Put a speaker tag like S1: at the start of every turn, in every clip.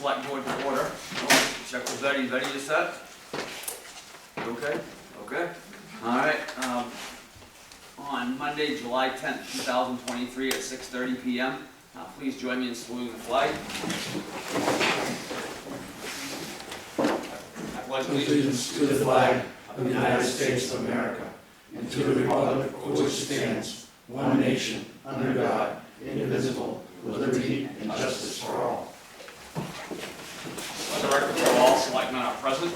S1: select board to order. Check with Betty. Betty, you set? You okay? Okay. All right. On Monday, July 10th, 2023 at 6:30 p.m. Please join me in saluting the flag. I pledge
S2: Allegiance to the flag of the United States of America and to the republic for which it stands, one nation, under God, indivisible, with liberty and justice for all.
S1: Let the record show all selectmen are present.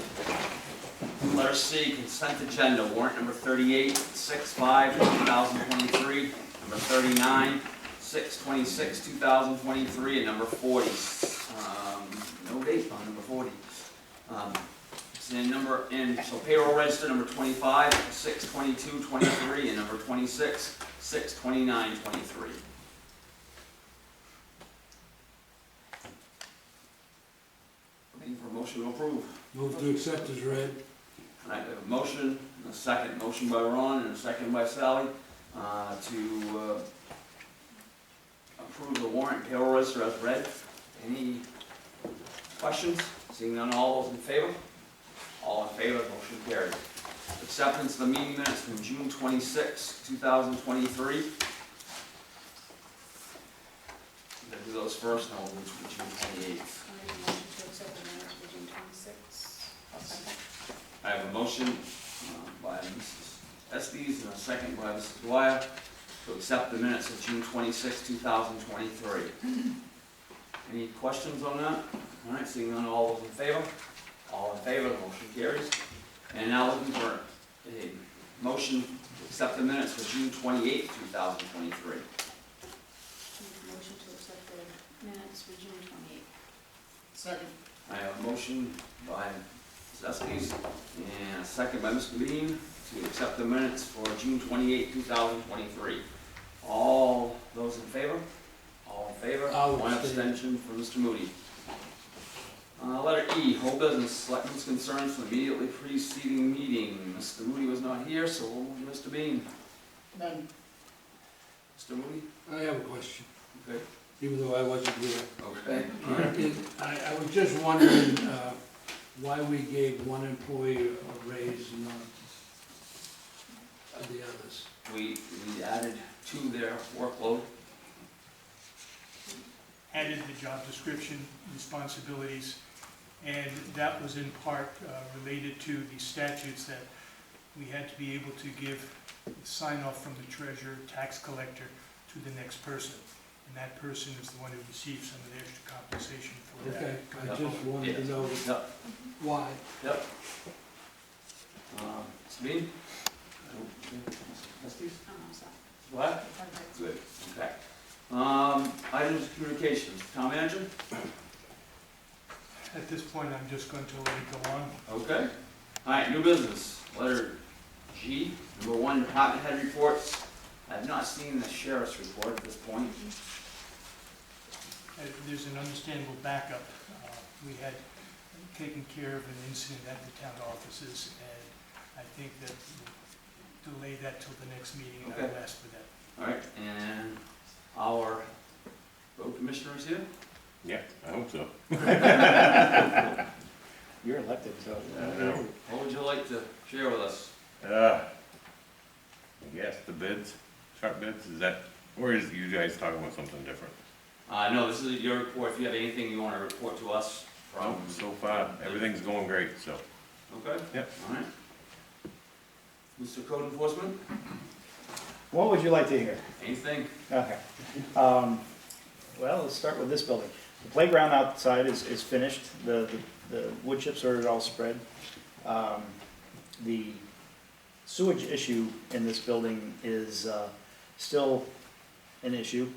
S1: Letter C, consent agenda, warrant number 38, 6/5, 2023, number 39, 6/26, 2023, and number 40. No date on number 40. So payroll register number 25, 6/22/23, and number 26, 6/29/23. Looking for a motion to approve.
S2: Move to accept as read.
S1: All right, we have a motion, and a second. Motion by Ron and a second by Sally to approve the warrant payroll register as read. Any questions? Seeing none, all those in favor? All in favor, motion carries. Acceptance of the meeting minutes from June 26, 2023. We'll do those first, and we'll move to June 28th. I have a motion by Mrs. Estes and a second by Mrs. Dwyer to accept the minutes of June 26, 2023. Any questions on that? All right, seeing none, all those in favor? All in favor, the motion carries. And now looking for a motion to accept the minutes for June 28, 2023.
S3: Motion to accept the minutes for June 28th.
S4: Second.
S1: I have a motion by Mrs. Estes and a second by Mr. Bean to accept the minutes for June 28, 2023. All those in favor? All in favor? One abstention for Mr. Moody. Letter E, whole business, selectmen's concerns from immediately preceding meeting. Mr. Moody was not here, so we'll move to Mr. Bean.
S4: None.
S1: Mr. Moody?
S2: I have a question,
S1: Okay.
S2: even though I wasn't here.
S1: Okay.
S2: I was just wondering why we gave one employee a raise and not the others.
S1: We added to their workload.
S5: Added the job description, responsibilities, and that was in part related to the statutes that we had to be able to give sign off from the treasurer, tax collector to the next person. And that person is the one who receives some of the extra compensation for that.
S2: Okay, I just wanted to know
S1: Yep.
S2: why.
S1: Yep. Mr. Bean? Estes?
S3: I'm sorry.
S1: What? Good, okay. Items of communications, town manager?
S5: At this point, I'm just going to let it go on.
S1: Okay. All right, new business, letter G, number 1, department head reports. I've not seen the sheriff's report at this point.
S5: There's an understandable backup. We had taken care of an incident at the town offices, and I think that we'll delay that till the next meeting, and I'll ask for that.
S1: All right, and our road commissioner is here?
S6: Yeah, I hope so.
S4: You're elected, so.
S1: What would you like to share with us?
S6: I guess the bids, truck bids, is that, or is you guys talking about something different?
S1: No, this is your report. If you have anything you want to report to us from...
S6: So far, everything's going great, so.
S1: Okay?
S6: Yep.
S1: All right. Mr. Code Enforcement,
S4: What would you like to hear?
S1: anything?
S4: Okay. Well, let's start with this building. The playground outside is finished. The wood chips are all spread. The sewage issue in this building is still an issue.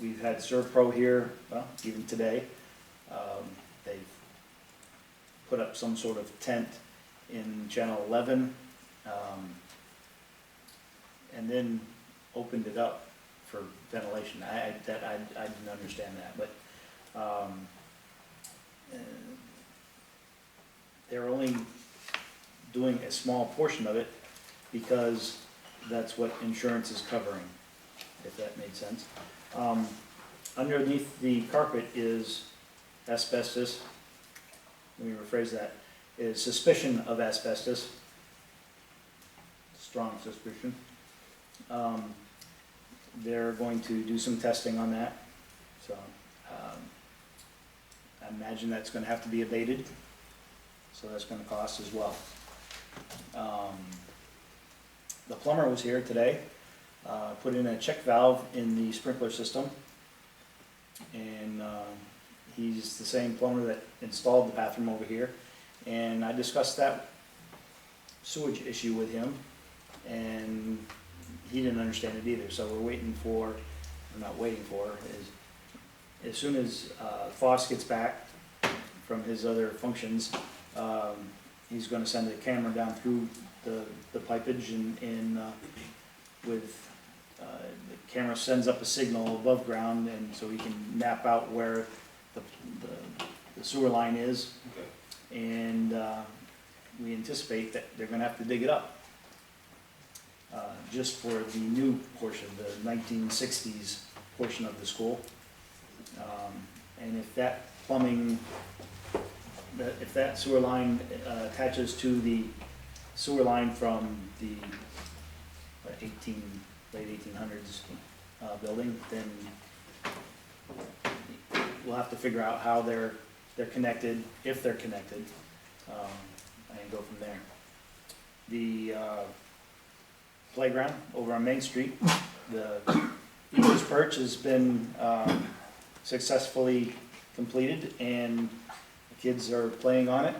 S4: We've had ServPro here, well, even today. They've put up some sort of tent in channel 11, and then opened it up for ventilation. I didn't understand that, but they're only doing a small portion of it because that's what insurance is covering, if that made sense. underneath the carpet is asbestos. Let me rephrase that, is suspicion of asbestos. Strong suspicion. They're going to do some testing on that, so, I imagine that's gonna have to be abated, so that's gonna cost as well. The plumber was here today, put in a check valve in the sprinkler system, and, he's the same plumber that installed the bathroom over here, and I discussed that sewage issue with him, and he didn't understand it either, so we're waiting for, or not waiting for, is, as soon as Foss gets back from his other functions, he's gonna send a camera down through the pipage and with, the camera sends up a signal above ground, and so he can map out where the sewer line is. And we anticipate that they're gonna have to dig it up. Just for the new portion, the 1960s portion of the school. And if that plumbing, if that sewer line attaches to the sewer line from the late 1800s building, then we'll have to figure out how they're connected, if they're connected, and go from there. The playground over on Main Street, the Eagles Perch has been successfully completed, and the kids are playing on it.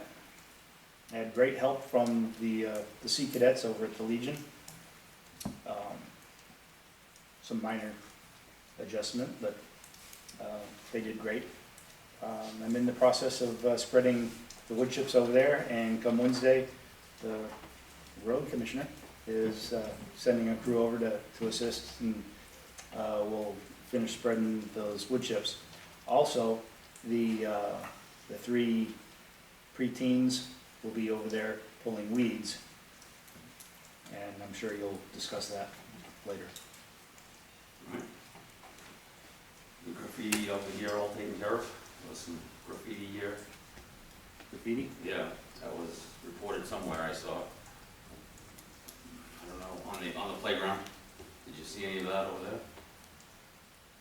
S4: I had great help from the Sea Cadets over at the Legion. Some minor adjustment, but they did great. I'm in the process of spreading the wood chips over there, and come Wednesday, the road commissioner is sending a crew over to assist, and we'll finish spreading those wood chips. Also, the 3 preteens will be over there pulling weeds, and I'm sure you'll discuss that later.
S1: The graffiti over here all taken care of? There was some graffiti here.
S4: Graffiti?
S1: Yeah, that was reported somewhere, I saw. I don't know, on the playground. Did you see any of that over there?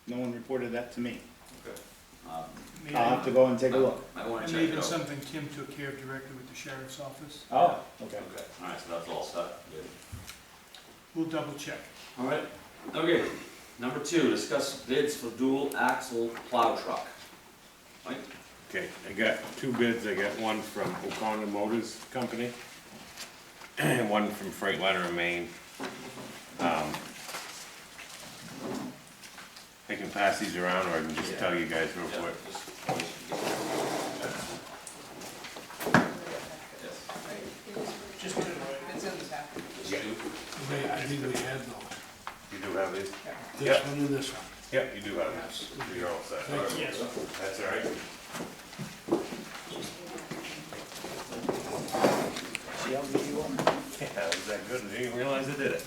S4: No one reported that to me.
S1: Okay.
S4: I'll have to go and take a look.
S1: I wanna
S5: That
S1: check
S5: may
S1: it
S5: have been
S1: out.
S5: something Tim took care of directly with the sheriff's office.
S4: Oh, okay.
S1: Okay, alright, so that's all set. Good.
S5: We'll double check.
S1: Alright, okay. Number 2, discuss bids for dual axle plow truck. Mike?
S6: Okay, I got 2 bids. I got one from O'Connor Motors Company and one from Freightliner of Maine. I can pass these around, or I can just tell you guys real
S1: Yeah,
S6: quick.
S5: Just put it away.
S7: It's in the packet.
S2: I think we have those.
S6: You do have these?
S2: This
S6: Yep.
S2: one and this one.
S6: Yep, you do have these. You're all set.
S2: Thank you.
S5: Yes.
S6: That's all right.
S4: See how good you are?
S6: Yeah, was that good? I didn't realize I did it.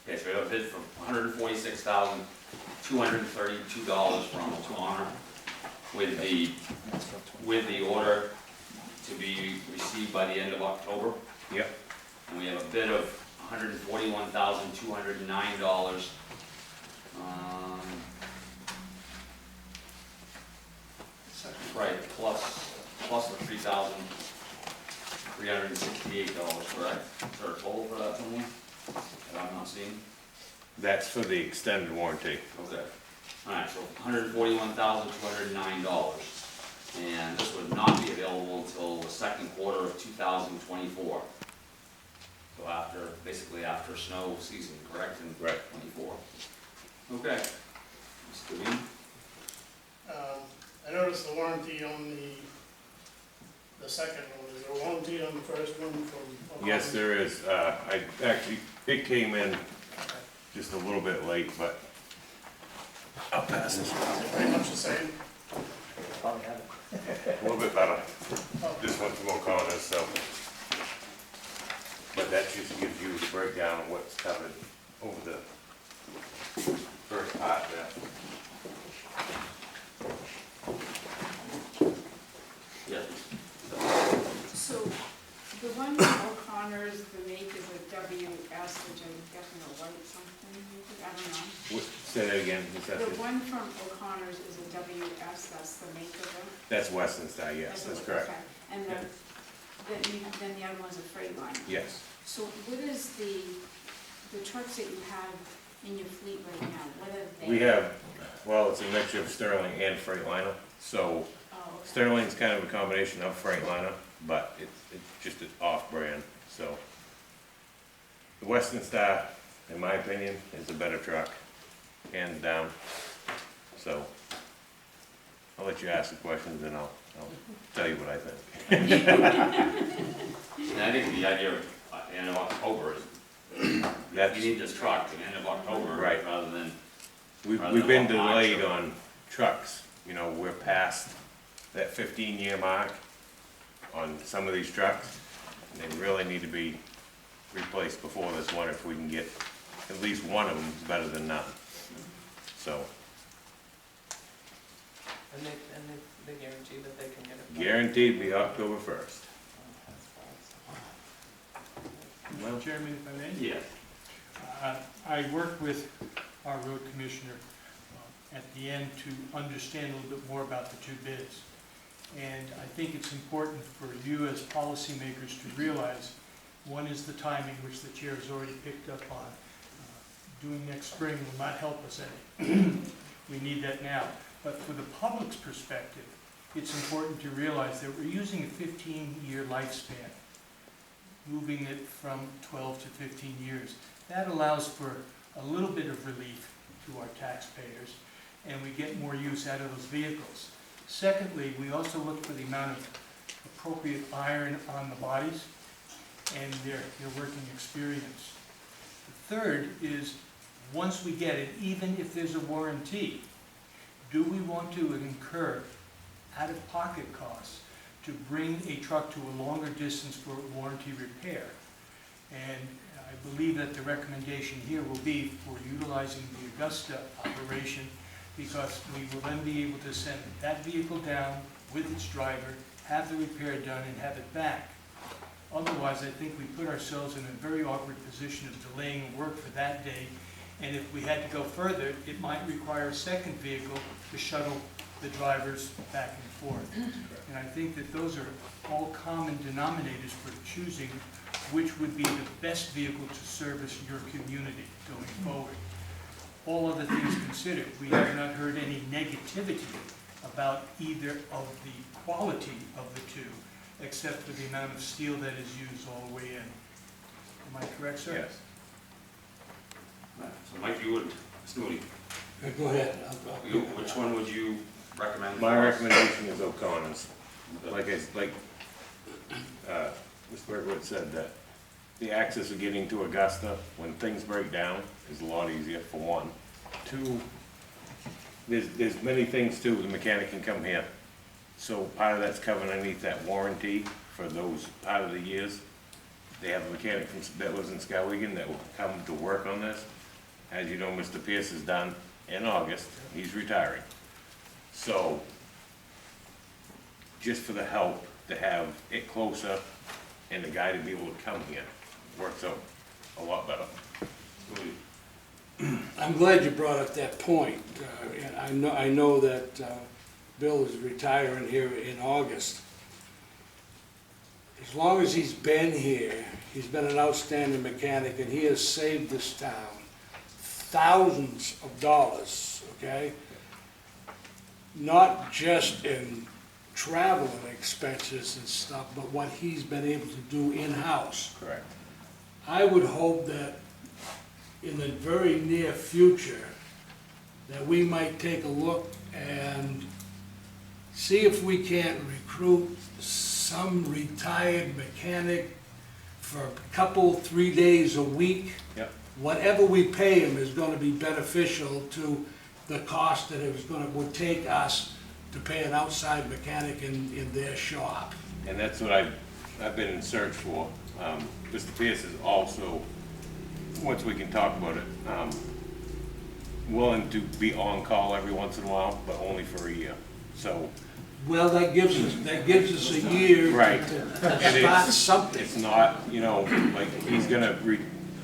S1: Okay, so we have a bid for $146,232 from O'Connor with the order to be received by the end of October.
S6: Yep.
S1: And we have a bid of $141,209. Right, plus the $3,368, correct? Is there a total for that somewhere that I'm not seeing?
S6: That's for the extended warranty.
S1: Okay. Alright, so $141,209. And this would not be available until the second quarter of 2024. So basically after snow season, correct? In
S6: Right.
S1: 24. Okay. Mr. Devine?
S8: I noticed the warranty on the second one. Is there a warranty on the first one from?
S6: Yes, there is. It came in just a little bit late, but I'll pass this.
S8: Is it pretty much the same?
S6: A little bit better. This one's from O'Connor's, so. But that just gives you the breakdown of what's covered over the first part there.
S1: Yeah.
S3: So, the one from O'Connor's, the make is a WS, which I'm guessing a white something, I don't know.
S6: Say that again, is that
S3: The
S6: the-
S3: one from O'Connor's is a WS, that's the make of it?
S6: that's Western Star, yes, that's
S3: what-
S6: correct.
S3: okay. And then the other one's a Freightliner.
S6: Yes.
S3: So what is the trucks that you have in your fleet right now, what are they?
S6: We have, well, it's a mixture of Sterling and Freightliner, so
S3: Oh, okay.
S6: Sterling's kind of a combination of Freightliner, but it's just an off-brand, so. The Western Star, in my opinion, is a better truck, hands down, so. I'll let you ask the questions and I'll tell you what I think.
S1: And I think the idea of end of October is,
S6: That's,
S1: you need this truck at the end of October.
S6: Right.
S1: Rather than,
S6: we've been delayed on trucks, you know, we're past that 15-year mark on some of these trucks. And they really need to be replaced before this one if we can get at least one of them is better than none. So,
S7: And they guarantee that they can get it.
S6: guaranteed be October 1st.
S5: Well, Chairman, if I may?
S1: yeah.
S5: I worked with our road commissioner at the end to understand a little bit more about the two bids. And I think it's important for you as policymakers to realize, one is the timing, which the chair has already picked up on. Doing next spring will not help us any. We need that now. But for the public's perspective, it's important to realize that we're using a 15-year lifespan, moving it from 12 to 15 years. That allows for a little bit of relief to our taxpayers, and we get more use out of those vehicles. Secondly, we also look for the amount of appropriate iron on the bodies and their working experience. The third is, once we get it, even if there's a warranty, do we want to incur out-of-pocket costs to bring a truck to a longer distance for warranty repair? And I believe that the recommendation here will be for utilizing the Augusta operation, because we will then be able to send that vehicle down with its driver, have the repair done, and have it back. Otherwise, I think we put ourselves in a very awkward position of delaying work for that day, and if we had to go further, it might require a second vehicle to shuttle the drivers back and forth. And I think that those are all common denominators for choosing which would be the best vehicle to service your community going forward. All other things considered, we have not heard any negativity about either of the quality of the two, except for the amount of steel that is used all the way in. Am I correct, sir?
S6: Yes.
S1: So Mike, you would, Snooty,
S2: Go ahead.
S1: which one would you recommend?
S6: My
S1: for us?
S6: recommendation is O'Connor's. Like Mr. Bergwood said, that the access of getting to Augusta when things break down is a lot easier, for one. Two, there's many things too, the mechanic can come here. So part of that's covered underneath that warranty for those part of the years. They have a mechanic that lives in Skowhegan that will come to work on this. As you know, Mr. Pierce is done in August, he's retiring. So, just for the help to have it closer and the guy to be able to come here, works out a lot better.
S1: Snooty.
S2: I'm glad you brought up that point. And I know that Bill is retiring here in August. As long as he's been here, he's been an outstanding mechanic, and he has saved this town thousands of dollars, okay? Not just in travel and expenses and stuff, but what he's been able to do in-house.
S6: Correct.
S2: I would hope that in the very near future, that we might take a look and see if we can't recruit some retired mechanic for a couple, 3 days a week.
S6: Yep.
S2: Whatever we pay him is gonna be beneficial to the cost that it would take us to pay an outside mechanic in their shop.
S6: And that's what I've been in search for. Mr. Pierce is also, once we can talk about it, willing to be on call every once in a while, but only for a year. So,
S2: Well, that gives us a year
S6: Right.
S2: to
S6: And
S2: start something.
S6: it's not, like, he's gonna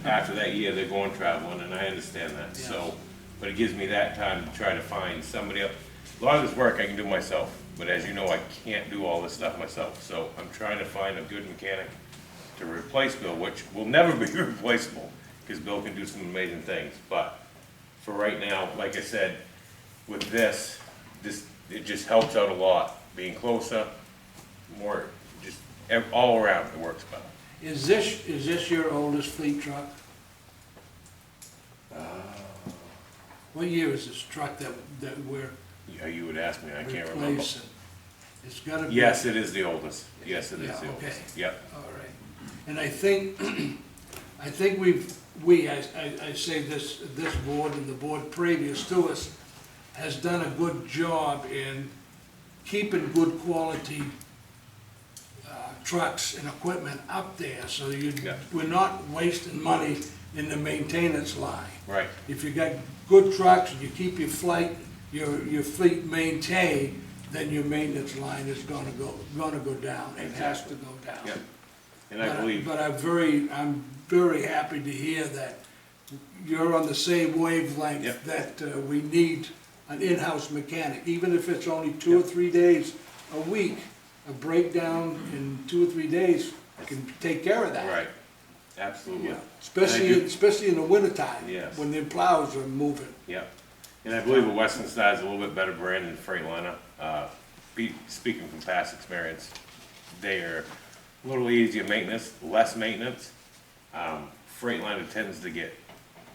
S6: after that year, they're going traveling, and I understand that, so, but it gives me that time to try to find somebody up. A lot of this work I can do myself, but as you know, I can't do all this stuff myself, so I'm trying to find a good mechanic to replace Bill, which will never be replaceable, because Bill can do some amazing things, but for right now, like I said, with this, it just helps out a lot, being closer, more, just all around, it works better.
S2: Is this your oldest fleet truck? What year is this truck that we're
S6: Yeah, you would ask me, I can't remember.
S2: replacing? It's gotta be.
S6: Yes, it is the oldest, yes, it is
S2: Yeah,
S6: the
S2: okay.
S6: oldest, yep.
S2: All right. And I think I say this board and the board previous to us has done a good job in keeping good quality trucks and equipment up there, so
S6: Yeah.
S2: we're not wasting money in the maintenance line.
S6: Right,
S2: If you got good trucks and you keep your your fleet maintained, then your maintenance line is gonna go down. It has to go down.
S6: yep. And I believe,
S2: But I'm very happy to hear that you're on the same wavelength,
S6: Yep.
S2: that we need an in-house mechanic, even if it's only 2 or 3 days a week. A breakdown in 2 or 3 days can take care of that.
S6: right, absolutely,
S2: Especially in the wintertime.
S6: Yes.
S2: When the plows are moving.
S6: yep. And I believe a Western Star is a little bit better brand than Freightliner. Speaking from past experience, they are a little easier maintenance, less maintenance. Freightliner tends to get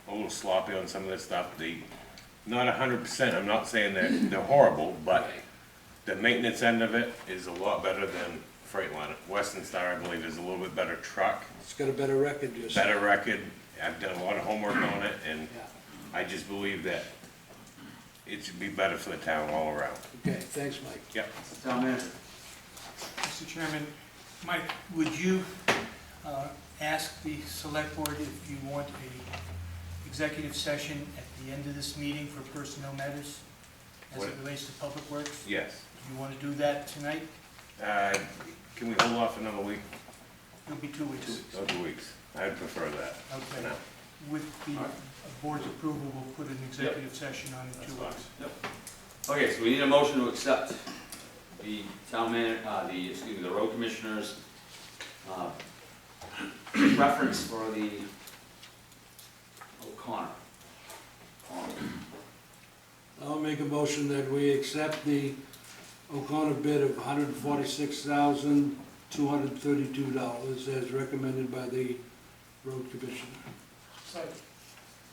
S6: a little sloppy on some of this stuff. Not 100%, I'm not saying they're horrible, but the maintenance end of it is a lot better than Freightliner. Western Star, I believe, is a little bit better truck,
S2: It's got a better record, you said.
S6: better record. I've done a lot of homework on it, and
S2: Yeah.
S6: I just believe that it should be better for the town all around.
S2: Okay, thanks, Mike.
S6: Yep.
S1: Town manager.
S5: Mr. Chairman, Mike, would you ask the select board if you want a executive session at the end of this meeting for personnel matters as it
S6: What?
S5: relates to public works?
S6: Yes.
S5: Do you want to do that tonight?
S6: Can we hold off another week?
S5: It'll be 2 weeks.
S6: 2 weeks. I'd prefer that for
S5: Okay.
S6: now.
S5: With the board's approval, we'll put an executive session on in
S6: That's
S5: 2
S6: fine.
S5: weeks.
S1: Yep. Okay, so we need a motion to accept the the road commissioner's preference for the O'Connor.
S2: I'll make a motion that we accept the O'Connor bid of $146,232 as recommended by the road commissioner.
S8: Second.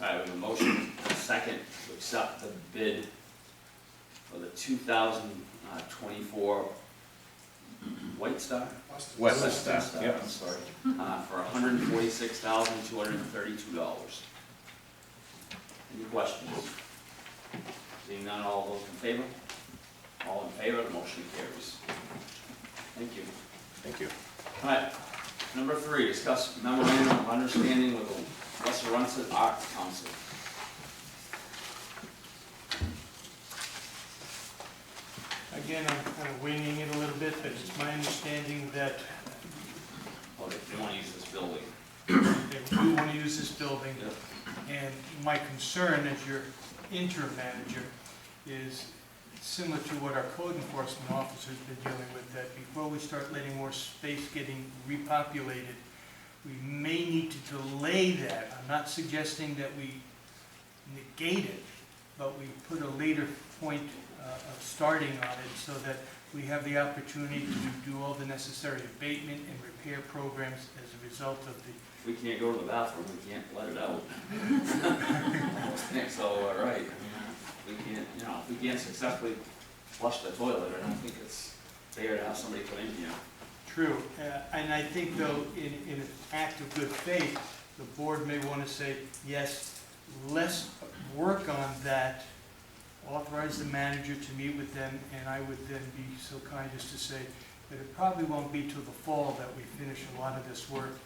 S1: All right, we have a motion, and a second, to accept the bid for the 2024 White Star?
S6: Western Star, yep.
S1: I'm sorry, for $146,232. Any questions? Seeing none, all those in favor? All in favor, the motion carries. Thank you.
S6: Thank you.
S1: All right, number 3, discuss memorandum of understanding with the Western Arts Council.
S5: Again, I'm kind of winging it a little bit, but it's my understanding that
S1: Oh, they want to use this building.
S5: they do want to use this building.
S1: Yep.
S5: And my concern as your interim manager is similar to what our code enforcement officer's been dealing with, that before we start letting more space getting repopulated, we may need to delay that. I'm not suggesting that we negate it, but we put a later point of starting on it so that we have the opportunity to do all the necessary abatement and repair programs as a result of the
S1: If we can't go to the bathroom, we can't let it out. So, all right, we can't, if we can't successfully flush the toilet, I don't think it's fair to have somebody put in here.
S5: True, and I think though, in an act of good faith, the board may want to say, yes, let's work on that authorize the manager to meet with them, and I would then be so kind as to say that it probably won't be till the fall that we finish a lot of this work,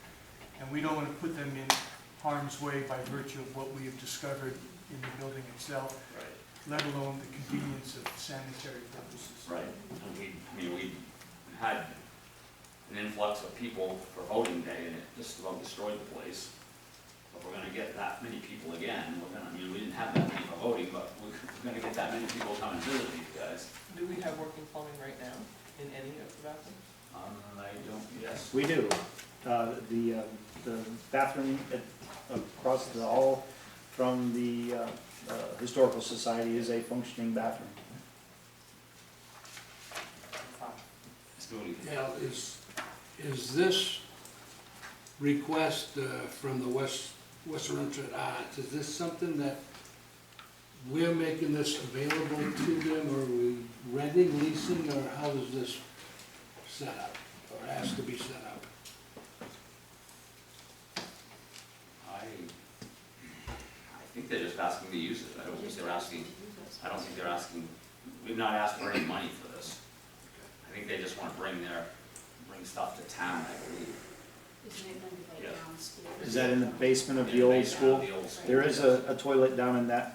S5: and we don't want to put them in harm's way by virtue of what we have discovered in the building itself,
S1: Right.
S5: let alone the convenience of sanitary purposes.
S1: Right, and we had an influx of people for voting day, and it just about destroyed the place. If we're gonna get that many people again, we didn't have that many for voting, but we're gonna get that many people come and visit these guys.
S7: Do we have working plumbing right now in any of the bathrooms?
S1: I don't, yes.
S4: We do. The bathroom across the hall from the Historical Society is a functioning bathroom.
S2: Now, is this request from the Westminster Arts, is this something that we're making this available to them, or are we renting, leasing, or how is this set up, or has to be set up?
S1: I think they're just asking to use it. I don't think they're asking, we've not asked for any money for this. I think they just want to bring stuff to town, I believe.
S3: Isn't it gonna be
S1: Yeah.
S3: like downstairs?
S4: Is that in the basement of the
S1: Yeah,
S4: old
S1: based on
S4: school?
S1: the old school.
S4: There is a toilet down in that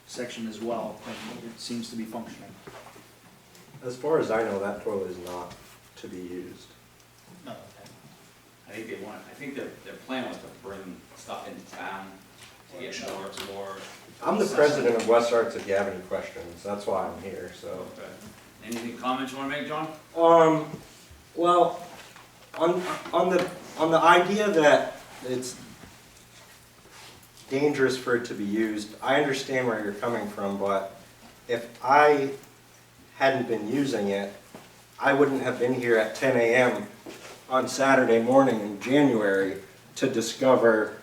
S4: section as well, and it seems to be functioning.
S9: As far as I know, that toilet is not to be used.
S1: I think their plan was to bring stuff into town, to get more.
S9: I'm the president of West Arts if you have any questions, that's why I'm here, so.
S1: Okay. Anything, comments you wanna make, John?
S9: Well, on the idea that it's dangerous for it to be used, I understand where you're coming from, but if I hadn't been using it, I wouldn't have been here at 10 a.m. on Saturday morning in January to discover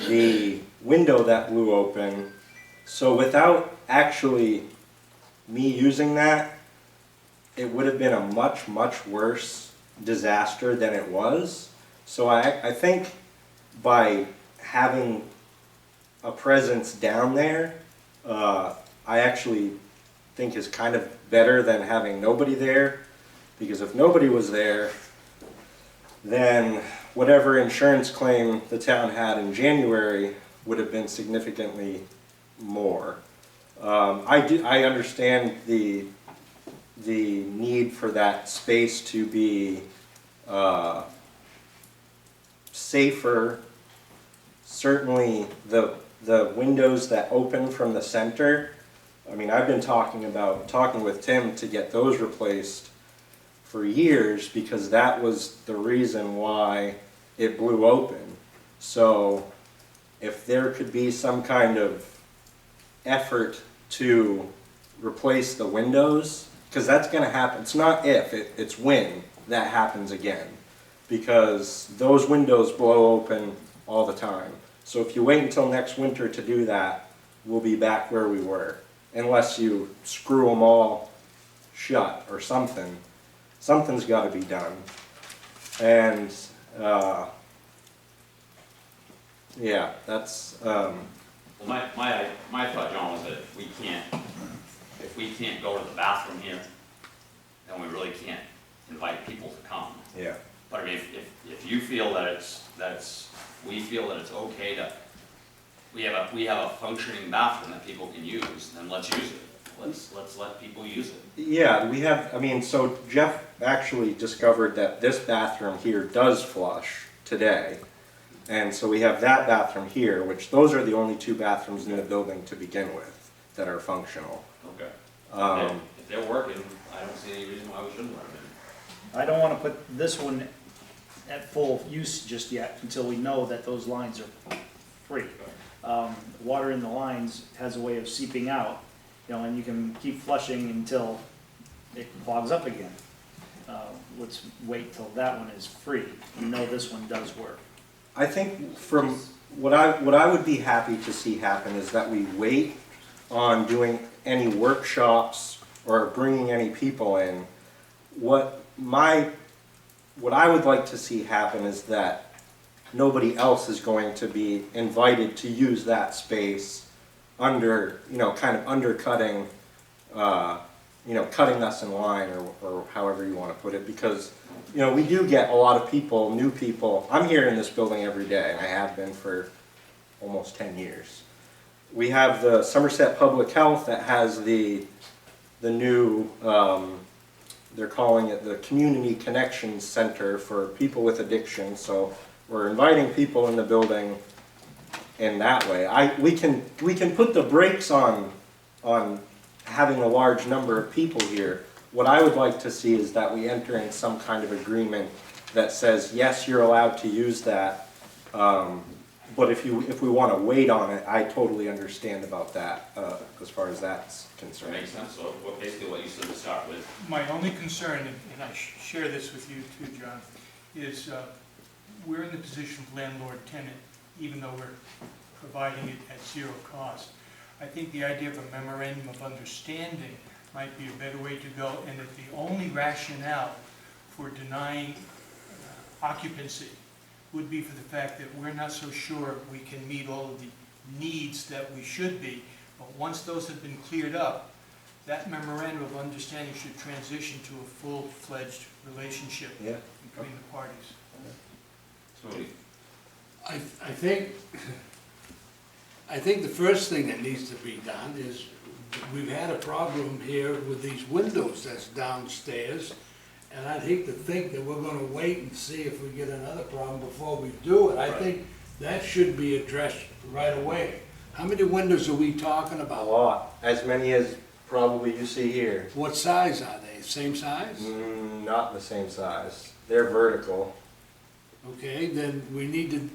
S9: the window that blew open. So without actually me using that, it would have been a much, much worse disaster than it was. So I think by having a presence down there, I actually think is kind of better than having nobody there. Because if nobody was there, then whatever insurance claim the town had in January would have been significantly more. I understand the need for that space to be safer. Certainly the windows that open from the center, I mean, I've been talking with Tim to get those replaced for years because that was the reason why it blew open. So if there could be some kind of effort to replace the windows, because that's going to happen. It's not if, it's when that happens again. Because those windows blow open all the time. So if you wait until next winter to do that, we'll be back where we were. Unless you screw them all shut or something. Something's got to be done. And yeah, that's...
S1: Well, my thought, John, was that if we can't go to the bathroom here, then we really can't invite people to come.
S9: Yeah.
S1: But I mean, if you feel we feel that it's okay to, we have a functioning bathroom that people can use, then let's use it. Let's let people use it.
S9: Yeah, we have, I mean, so Jeff actually discovered that this bathroom here does flush today. And so we have that bathroom here, which those are the only two bathrooms in the building to begin with that are functional.
S1: Okay. If they're working, I don't see any reason why we shouldn't let them in.
S4: I don't want to put this one at full use just yet until we know that those lines are free. Water in the lines has a way of seeping out, you know, and you can keep flushing until it clogs up again. Let's wait till that one is free and know this one does work.
S9: I think from what I would be happy to see happen is that we wait on doing any workshops or bringing any people in. What I would like to see happen is that nobody else is going to be invited to use that space kind of undercutting, cutting us in line, or however you want to put it, because, we do get a lot of people, new people. I'm here in this building every day, and I have been for almost 10 years. We have the Somerset Public Health that has the new, they're calling it the Community Connections Center for people with addiction. So we're inviting people in the building in that way. We can put the brakes on having a large number of people here. What I would like to see is that we enter in some kind of agreement that says, yes, you're allowed to use that, but if we want to wait on it, I totally understand about that, as far as that's
S1: That
S9: concerned.
S1: makes sense, so basically what you said to start with.
S5: My only concern, and I share this with you too, John, is we're in the position of landlord-tenant, even though we're providing it at zero cost. I think the idea of a memorandum of understanding might be a better way to go, and that the only rationale for denying occupancy would be for the fact that we're not so sure we can meet all of the needs that we should be. But once those have been cleared up, that memorandum of understanding should transition to a full-fledged relationship
S9: Yeah.
S5: between the parties.
S1: Totally.
S2: I think the first thing that needs to be done is, we've had a problem here with these windows that's downstairs, and I'd hate to think that we're gonna wait and see if we get another problem before we do it. I think that should be addressed right away. How many windows are we talking
S9: A
S2: about?
S9: lot, as many as probably you see here.
S2: What size are they? Same size?
S9: Not the same size. They're vertical.
S2: Okay, then we need to,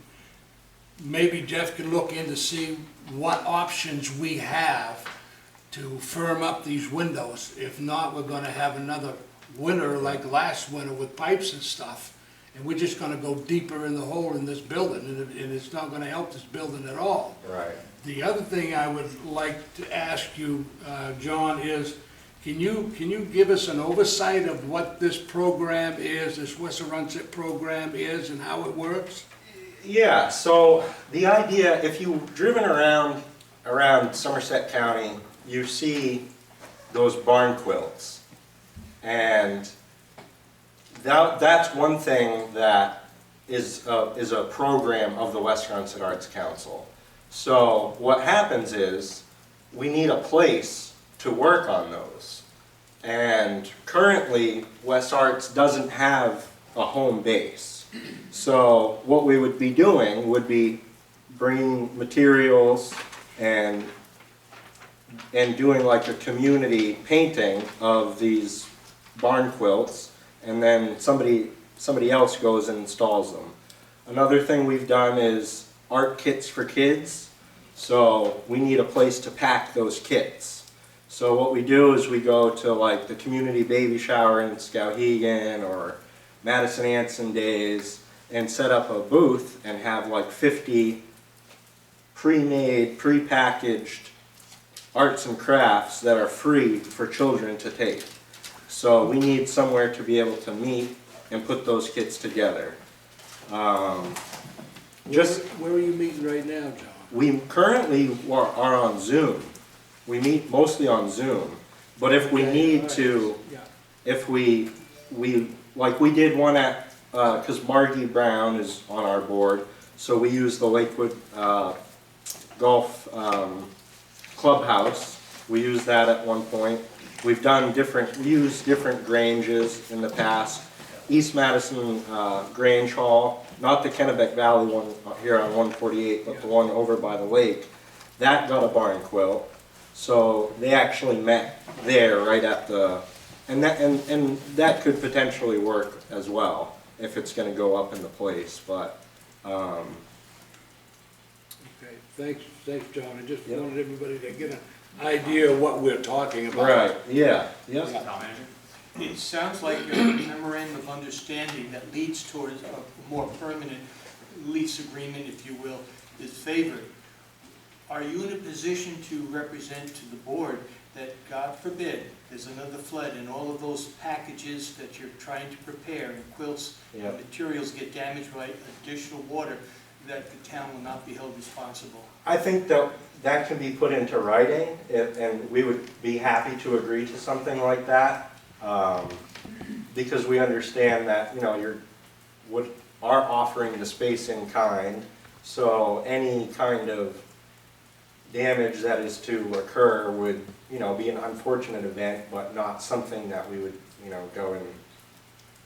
S2: maybe Jeff can look in to see what options we have to firm up these windows. If not, we're gonna have another winter like last winter with pipes and stuff, and we're just gonna go deeper in the hole in this building, and it's not gonna help this building at all.
S9: Right.
S2: The other thing I would like to ask you, John, is can you give us an oversight of what this program is, this Wesseronset program is, and how it works?
S9: Yeah, so the idea, if you've driven around Somerset County, you see those barn quilts. And that's one thing that is a program of the Wesseronset Arts Council. So what happens is, we need a place to work on those. And currently, West Arts doesn't have a home base. So what we would be doing would be bringing materials and doing like a community painting of these barn quilts, and then somebody else goes and installs them. Another thing we've done is art kits for kids. So we need a place to pack those kits. So what we do is we go to like the community baby shower in Skowhegan or Madison Anson Days and set up a booth and have like 50 pre-made, pre-packaged arts and crafts that are free for children to take. So we need somewhere to be able to meet and put those kits together.
S2: Where are you meeting right now, John?
S9: We currently are on Zoom. We meet mostly on Zoom. But if we need to,
S2: Yeah.
S9: if we like we did one at, because Margie Brown is on our board, so we use the Lakewood Golf Clubhouse. We used that at one point. We've done we used different Granges in the past. East Madison Grange Hall, not the Kennebec Valley one here on 148, but the one over by the lake. That got a barn quilt. So they actually met there right at the, and that could potentially work as well if it's going to go up in the place. But
S2: Okay, thanks, John. I just
S9: Yep.
S2: wanted everybody to get an idea of what we're talking about.
S9: right, yeah,
S1: Town
S9: yeah,
S1: manager?
S5: It sounds like a memorandum of understanding that leads towards a more permanent lease agreement, if you will, is favored. Are you in a position to represent to the board that, God forbid, there's another flood and all of those packages that you're trying to prepare and quilts
S9: yeah.
S5: and materials get damaged by additional water, that the town will not be held responsible.
S9: I think that that can be put into writing, and we would be happy to agree to something like that, because we understand that, you know, are offering the space in kind, so any kind of damage that is to occur would, you know, be an unfortunate event, but not something that we would, you know, go and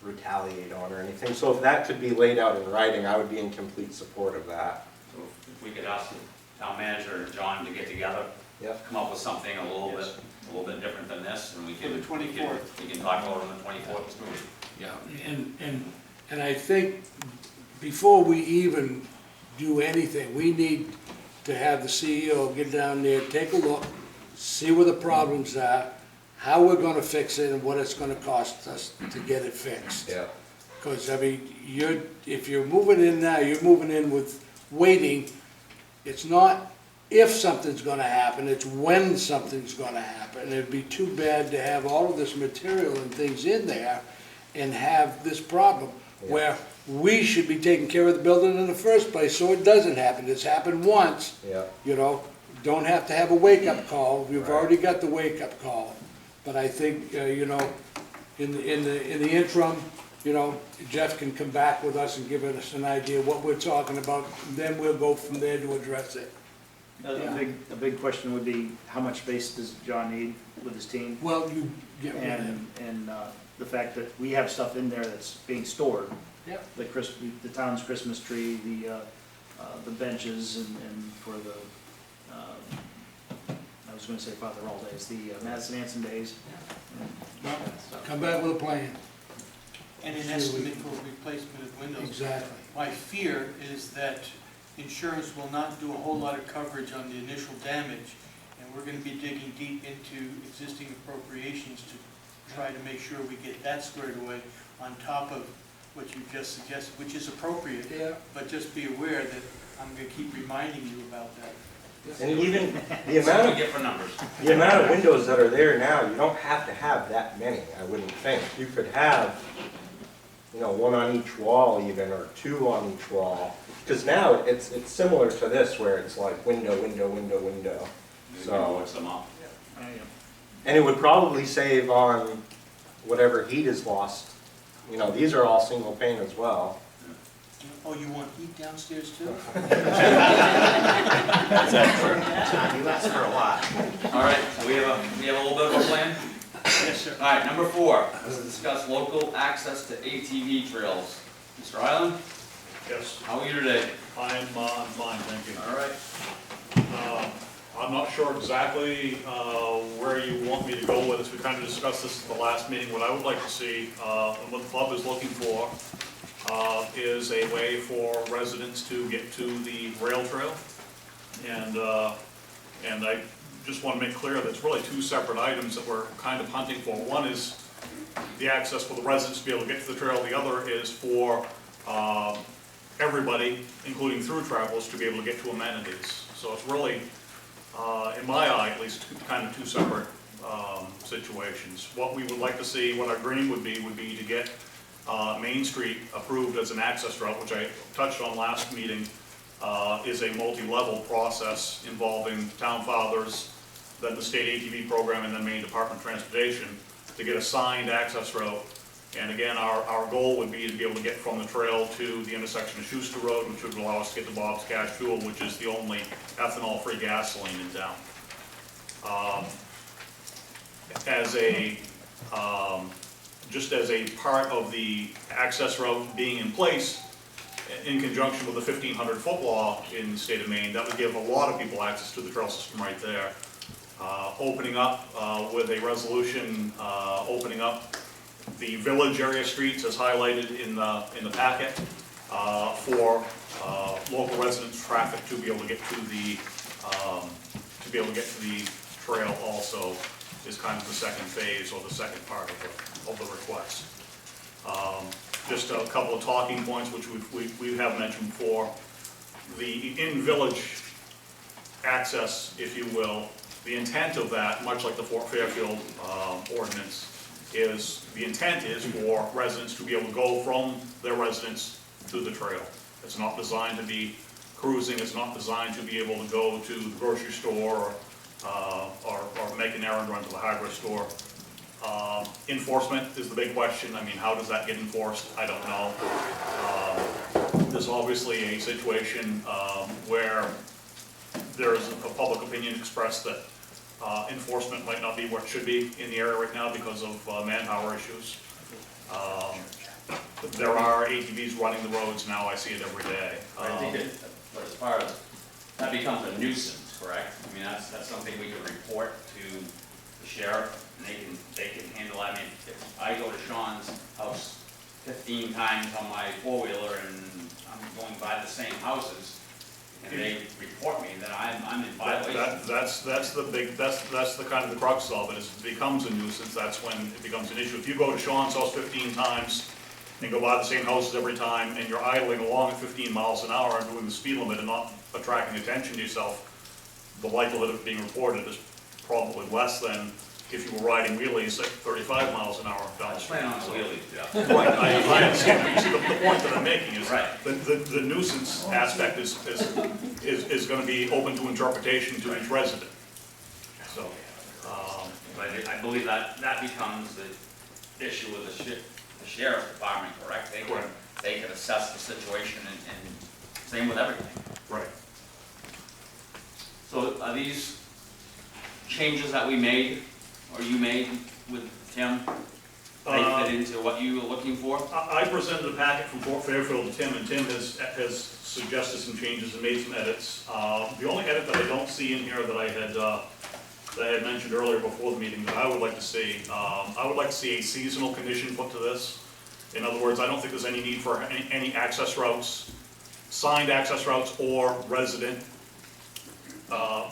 S9: retaliate on or anything. So if that could be laid out in writing, I would be in complete support of that.
S1: So if we could ask the town manager and John to get together,
S9: Yep.
S1: come up with something a little bit different than this, and we
S5: For
S1: can.
S5: the 24th.
S1: We can talk about it on the 24th, Mr. Moody.
S2: Yeah, and I think before we even do anything, we need to have the CEO get down there, take a look, see where the problems are, how we're gonna fix it, and what it's gonna cost us to get it fixed.
S9: Yeah.
S2: Because, I mean, if you're moving in now, you're moving in with waiting. It's not if something's gonna happen, it's when something's gonna happen. It'd be too bad to have all of this material and things in there and have this problem, where we should be taking care of the building in the first place, so it doesn't happen. It's happened once,
S9: Yeah.
S2: you know, don't have to have a wake-up call, we've
S9: Right.
S2: already got the wake-up call. But I think, you know, in the interim, you know, Jeff can come back with us and give us an idea what we're talking about, and then we'll go from there to address it.
S4: A big question would be, how much space does John need with his team?
S2: Well, you get rid of him.
S4: And the fact that we have stuff in there that's being stored.
S2: Yep.
S4: The town's Christmas tree, the benches and for the, I was gonna say Father All Days, the Madison Anson Days.
S2: Come back with a plan.
S5: And an estimate for replacement of windows.
S2: Exactly.
S5: My fear is that insurance will not do a whole lot of coverage on the initial damage, and we're gonna be digging deep into existing appropriations to try to make sure we get that squared away on top of what you just suggested, which is appropriate,
S2: Yeah.
S5: but just be aware that I'm gonna keep reminding you about that.
S9: And even the
S1: See what
S9: amount
S1: we
S9: of,
S1: get for numbers.
S9: the amount of windows that are there now, you don't have to have that many, I wouldn't think. You could have, you know, one on each wall even, or two on each wall. Because now it's similar to this, where it's like window, window, window, window.
S1: We
S9: So-
S1: can mix them up.
S9: And it would probably save on whatever heat is lost. You know, these are all single pane as well.
S5: Oh, you want heat downstairs too?
S10: He lasts for a lot.
S1: All right, so we have a little bit of a plan.
S5: Yes, sir.
S1: All right, number 4, let's discuss local access to ATV trails. Mr. Island,
S11: Yes,
S1: how are you today?
S11: I'm fine, thank you.
S1: All right.
S11: I'm not sure exactly where you want me to go with this. We kind of discussed this at the last meeting. What I would like to see, and what the club is looking for, is a way for residents to get to the rail trail. And I just want to make clear that it's really two separate items that we're kind of hunting for. One is the access for the residents to be able to get to the trail. The other is for everybody, including through travelers, to be able to get to amenities. So it's really, in my eye at least, kind of two separate situations. What we would like to see, what our dream would be to get Main Street approved as an access route, which I touched on last meeting, is a multi-level process involving town fathers, then the state ATV program, and then Maine Department of Transportation to get a signed access route. And again, our goal would be to be able to get from the trail to the intersection of Schuster Road, which would allow us to get to Bob's Cash Fuel, which is the only ethanol-free gasoline in town. Just as a part of the access route being in place, in conjunction with the 1,500-foot law in the state of Maine, that would give a lot of people access to the trail system right there. Opening up with a resolution, opening up the village area streets as highlighted in the packet for local residents' traffic to be able to get to the trail also is kind of the second phase or the second part of the request. Just a couple of talking points which we have mentioned before. The in-village access, if you will, the intent of that, much like the Fort Fairfield ordinance, is the intent is for residents to be able to go from their residence to the trail. It's not designed to be cruising is not designed to be able to go to the grocery store or make an errand run to the hardware store. Enforcement is the big question. I mean, how does that get enforced? I don't know. There's obviously a situation where there is a public opinion expressed that enforcement might not be what it should be in the area right now because of manpower issues. There are ATVs running the roads now, I see it every day.
S1: I think it, but as far as, that becomes a nuisance, correct? I mean, that's something we can report to the sheriff, and they can handle. I mean, if I go to Sean's house 15 times on my four-wheeler and I'm going by the same houses, and they report me, then I'm in violation.
S11: That's the kind of the crux of it, is it becomes a nuisance, that's when it becomes an issue. If you go to Sean's house 15 times and go by the same houses every time, and you're idling along at 15 miles an hour and doing the speed limit and not attracting attention to yourself, the likelihood of being reported is probably less than if you were riding wheelies at 35 miles an hour down the street.
S1: Plan on wheelies, yeah.
S11: Right, I understand, but you see, the point that I'm making is,
S1: Right.
S11: the nuisance aspect is gonna be open to interpretation to each resident. So,
S1: But I believe that becomes the issue with the sheriff's department, correct?
S11: Correct.
S1: They can assess the situation and same with everything.
S11: right.
S1: So are these changes that we made, or you made with Tim, they fit into what you were looking for?
S11: I presented a packet from Fort Fairfield to Tim, and Tim has suggested some changes and made some edits. The only edit that I don't see in here that I had mentioned earlier before the meeting that I would like to see, I would like to see a seasonal condition put to this. In other words, I don't think there's any need for any access routes, signed access routes, or resident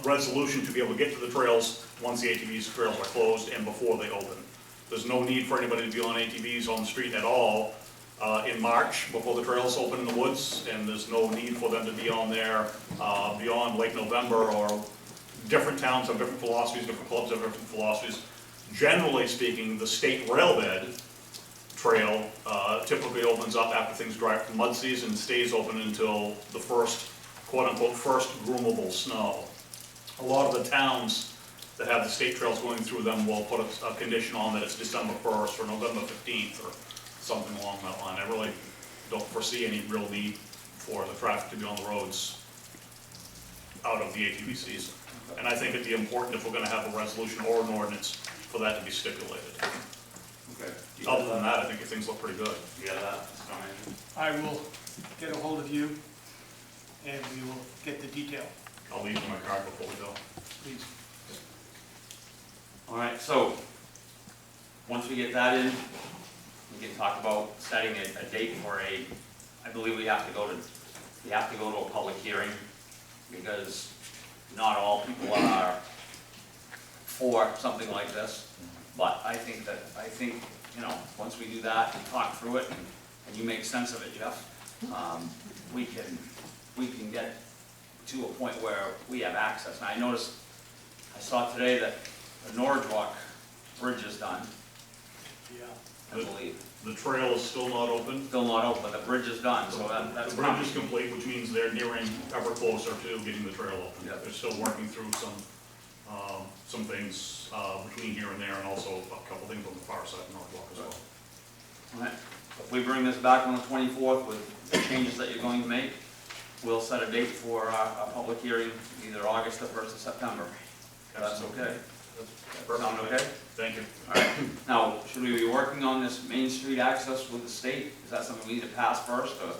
S11: resolution to be able to get to the trails once the ATVs trails are closed and before they open. There's no need for anybody to be on ATVs on the street at all in March before the trails open in the woods, and there's no need for them to be on there beyond late November. Or different towns have different philosophies, different clubs have different philosophies. Generally speaking, the state rail bed trail typically opens up after things dry up from mud season, stays open until the first, quote-unquote, first groomable snow. A lot of the towns that have the state trails going through them will put a condition on that it's December 1st or November 15th or something along that line. I really don't foresee any real need for the traffic to be on the roads out of the ATV season. And I think it'd be important if we're gonna have a resolution or an ordinance for that to be stipulated.
S1: Okay.
S11: Other than that, I think things look pretty good.
S1: You got that?
S5: I will get a hold of you, and we will get the detail,
S11: I'll leave you my card before we go.
S5: please.
S1: All right, so, once we get that in, we can talk about setting a date for I believe we have to go to a public hearing, because not all people are for something like this. But I think, you know, once we do that and talk through it, and you make sense of it, Jeff, we can get to a point where we have access. And I saw today that the Norwalk Bridge is done,
S5: Yeah.
S1: I believe.
S11: The trail is still not open.
S1: Still not open, but the bridge is done, so that's
S11: The bridge
S1: coming.
S11: is complete, which means they're nearing ever closer to getting the trail open.
S1: Yeah.
S11: They're still working through some things between here and there, and also a couple things on the far side of Norfolk as well.
S1: All right. If we bring this back on the 24th with the changes that you're going to make, we'll set a date for a public hearing, either August or 1st of September. If that's okay. Sound okay?
S11: Thank you.
S1: All right. Now, should we be working on this Main Street access with the state? Is that something we need to pass first, or?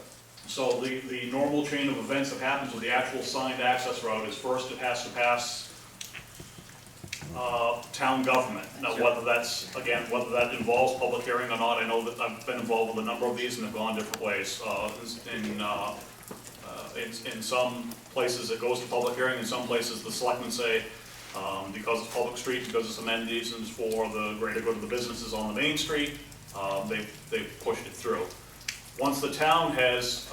S11: So the normal chain of events that happens with the actual signed access route is first it has to pass town government. Now, whether that involves public hearing or not, I know that I've been involved with a number of these and have gone different ways. In some places it goes to public hearing, in some places the selectmen say, because it's public street, because it's amenities and it's for the greater good of the businesses on the main street, they've pushed it through. Once the town has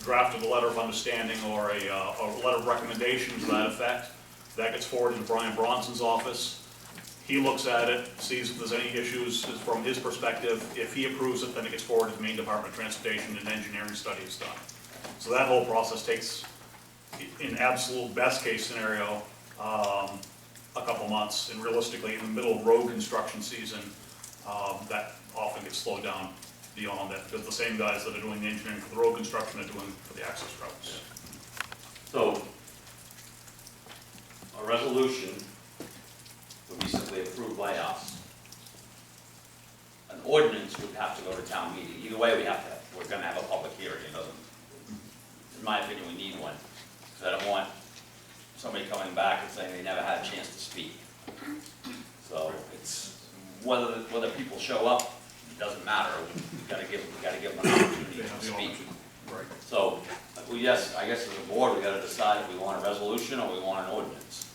S11: drafted a letter of understanding or a letter of recommendation to that effect, that gets forwarded to Brian Bronson's office. He looks at it, sees if there's any issues from his perspective. If he approves it, then it gets forwarded to Maine Department of Transportation and engineering study is done. So that whole process takes in absolute best case scenario, a couple months, and realistically, in the middle of road construction season, that often gets slowed down beyond that, because the same guys that are doing the engineering for the road construction are doing for the access routes.
S1: So, a resolution would be simply approved by us. An ordinance would have to go to town meeting. Either way, we're gonna have a public hearing. It doesn't, in my opinion, we need one. Because I don't want somebody coming back and saying they never had a chance to speak. So it's, whether people show up, it doesn't matter. We gotta give them an opportunity
S11: They have
S1: to
S11: the
S1: speak.
S11: option. Right.
S1: So, yes, I guess as a board, we gotta decide if we want a resolution or we want an ordinance.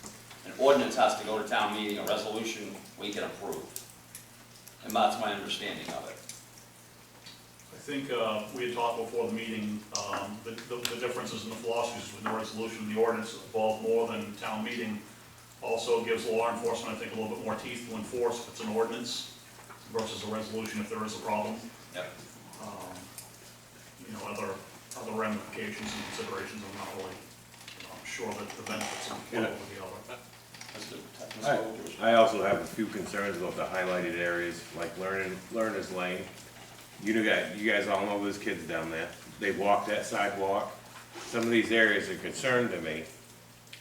S1: An ordinance has to go to town meeting, a resolution we can approve. And that's my understanding of it.
S11: I think we had talked before the meeting, the differences in the philosophies with the resolution and the ordinance involve more than town meeting. Also gives law enforcement, I think, a little bit more teeth to enforce if it's an ordinance versus a resolution if there is a problem.
S1: Yep.
S11: You know, other ramifications and considerations, I'm not really sure that the benefits of one over the other.
S1: That's good.
S6: I also have a few concerns about the highlighted areas, like Learner's Lane. You guys all know those kids down there. They walk that sidewalk. Some of these areas are concerned to me.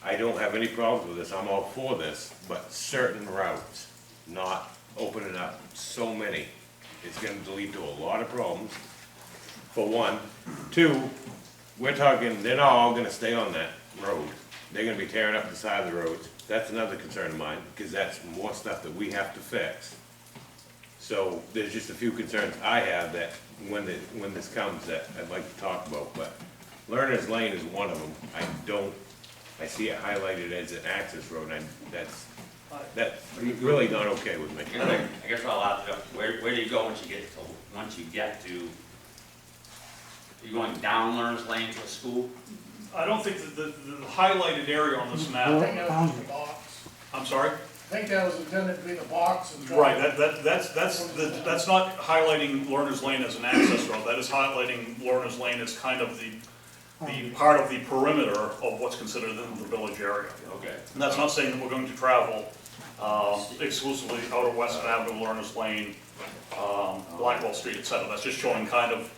S6: I don't have any problems with this, I'm all for this, but certain routes, not opening up so many, it's gonna lead to a lot of problems, for one. Two, we're talking, they're not all gonna stay on that road. They're gonna be tearing up the side of the roads. That's another concern of mine, because that's more stuff that we have to fix. So there's just a few concerns I have that when this comes that I'd like to talk about, but Learner's Lane is one of them. I see it highlighted as an access road, and that's really not okay with me.
S1: I guess I'll ask you, where do you go once you get to, are you going down Learner's Lane to a school?
S11: I don't think that the highlighted area on this
S8: I
S11: map,
S8: think that was the box.
S11: I'm sorry?
S8: I think that was intended to be the box. And
S11: Right, that's not highlighting Learner's Lane as an access road, that is highlighting Learner's Lane as kind of the part of the perimeter of what's considered in the village area.
S1: Okay.
S11: And that's not saying that we're going to travel exclusively Outer West Avenue, Learner's Lane, Blackwell Street, et cetera. That's just showing kind of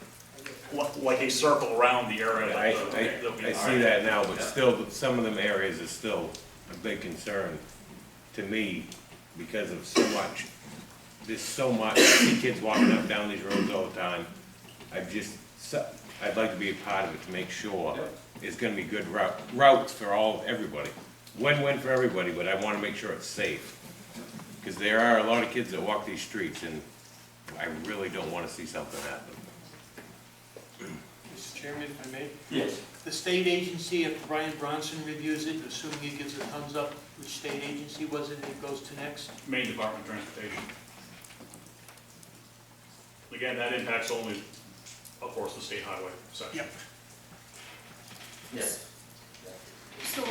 S11: like a circle around the area that we.
S6: I see that now, but still, some of them areas are still a big concern to me because of so much. There's so much, I see kids walking up down these roads all the time. I'd like to be a part of it to make sure it's gonna be good routes for everybody. Win-win for everybody, but I wanna make sure it's safe. Because there are a lot of kids that walk these streets and I really don't wanna see something happen.
S12: Mr. Chairman, if I may,
S1: Yes.
S12: the state agency, if Brian Bronson reviews it, assuming he gives a thumbs up, which state agency was it that goes to next?
S11: Maine Department of Transportation. Again, that impacts only, of course, the state highway section.
S5: Yep.
S1: Yes.
S3: So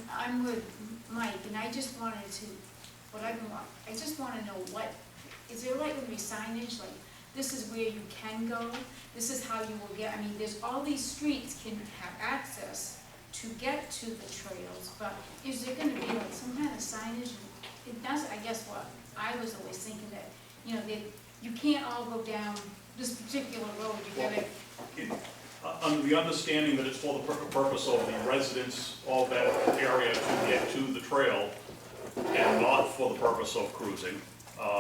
S3: I'm with Mike, and I just wanted to, I just wanna know is there like gonna be signage, like, this is where you can go, this is how you will get, I mean, there's all these streets can have access to get to the trails, but is there gonna be like some kind of signage? It does, I guess what I was always thinking that, you know, that you can't all go down this particular road, you gotta.
S11: Under the understanding that it's for the purpose of the residents of that area to get to the trail and not for the purpose of cruising,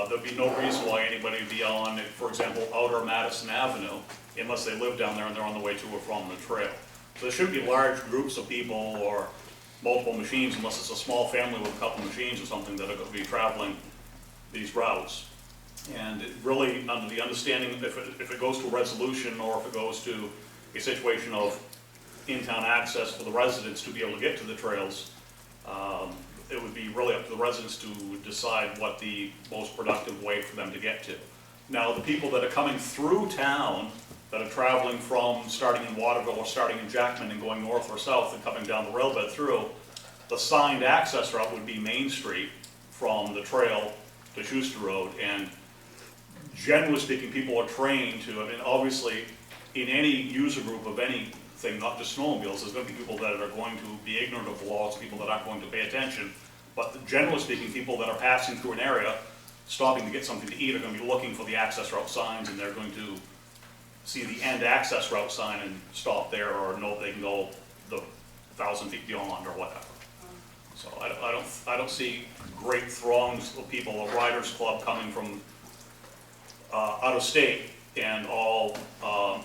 S11: there'd be no reason why anybody would be on, for example, outer Madison Avenue, unless they live down there and they're on the way to or from the trail. So there shouldn't be large groups of people or multiple machines, unless it's a small family with a couple machines or something that are going to be traveling these routes. And it really, under the understanding, if it goes to a resolution or if it goes to a situation of in-town access for the residents to be able to get to the trails, it would be really up to the residents to decide what the most productive way for them to get to. Now, the people that are coming through town, that are traveling from starting in Waterville or starting in Jackman and going north or south and coming down the railbed through, the signed access route would be Main Street from the trail to Schuster Road. And generally speaking, people are trained to, I mean, obviously, in any user group of any thing, not just snowmobiles. There's gonna be people that are going to be ignorant of the laws, people that aren't going to pay attention. But generally speaking, people that are passing through an area, stopping to get something to eat, are gonna be looking for the access route signs, and they're going to see the end access route sign and stop there, or know they can go the 1,000 feet beyond, or whatever. So I don't see great throngs of people, a riders club coming from out of state and all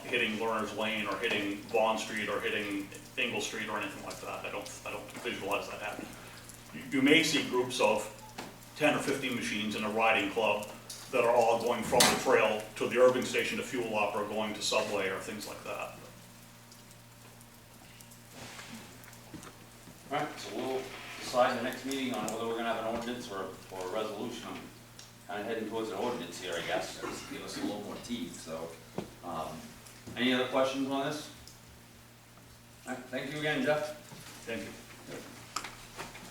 S11: hitting Lerner's Lane or hitting Vaughn Street or hitting Ingle Street or anything like that. I don't visualize that happening. You may see groups of 10 or 15 machines in a riding club that are all going from the trail to the Irving station to fuel up, or going to Subway or things like that.
S1: All right, so we'll decide the next meeting on whether we're gonna have an ordinance or a resolution. I'm kinda heading towards an ordinance here, I guess, just to give us a little more teeth, so. Any other questions on this? All right, thank you again, Jeff.
S11: Thank you.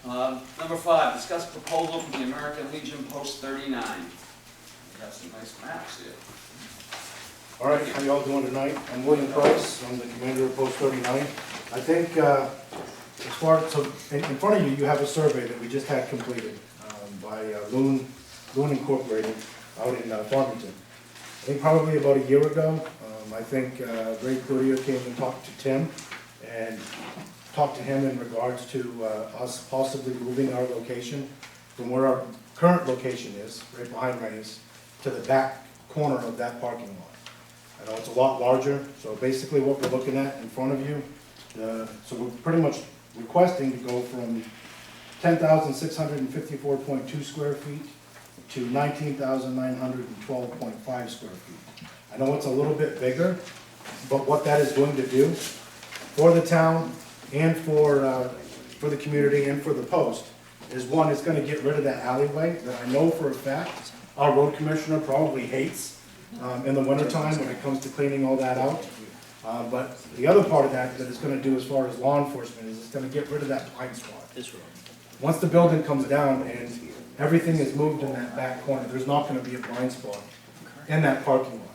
S1: Number 5, discuss proposal from the American Legion Post 39. We have some nice maps here.
S13: All right, how y'all doing tonight? I'm William Price, I'm the commander of Post 39. I think, as far, so in front of you, you have a survey that we just had completed by Loon Incorporated out in Farmington. I think probably about a year ago, I think Ray Cloutier came and talked to Tim and talked to him in regards to us possibly moving our location from where our current location is, right behind Rennie's, to the back corner of that parking lot. I know it's a lot larger, so basically what we're looking at in front of you, so we're pretty much requesting to go from 10,654.2 square feet to 19,912.5 square feet. I know it's a little bit bigger, but what that is going to do for the town and for the community and for the post is, one, it's going to get rid of that alleyway that I know for a fact our road commissioner probably hates in the wintertime when it comes to cleaning all that out. But the other part of that it's going to do as far as law enforcement is it's going to get rid of that blind spot. Once the building comes down and everything is moved in that back corner, there's not going to be a blind spot in that parking lot.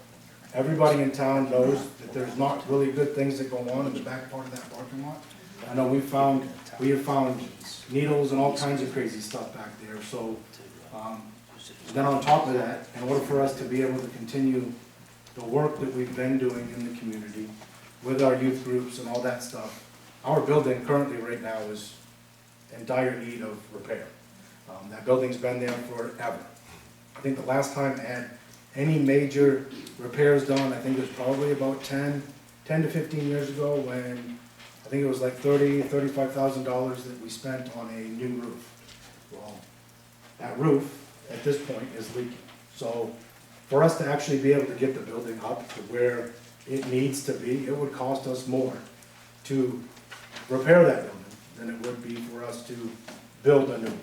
S13: Everybody in town knows that there's not really good things that go on in the back part of that parking lot. I know we have found needles and all kinds of crazy stuff back there. So then on top of that, in order for us to be able to continue the work that we've been doing in the community with our youth groups and all that stuff, our building currently right now is in dire need of repair. That building's been there forever. I think the last time it had any major repairs done, I think it was probably about 10 to 15 years ago, when I think it was like $35,000 that we spent on a new roof. Well, that roof at this point is leaking. So for us to actually be able to get the building up to where it needs to be, it would cost us more to repair that building than it would be for us to build a new one.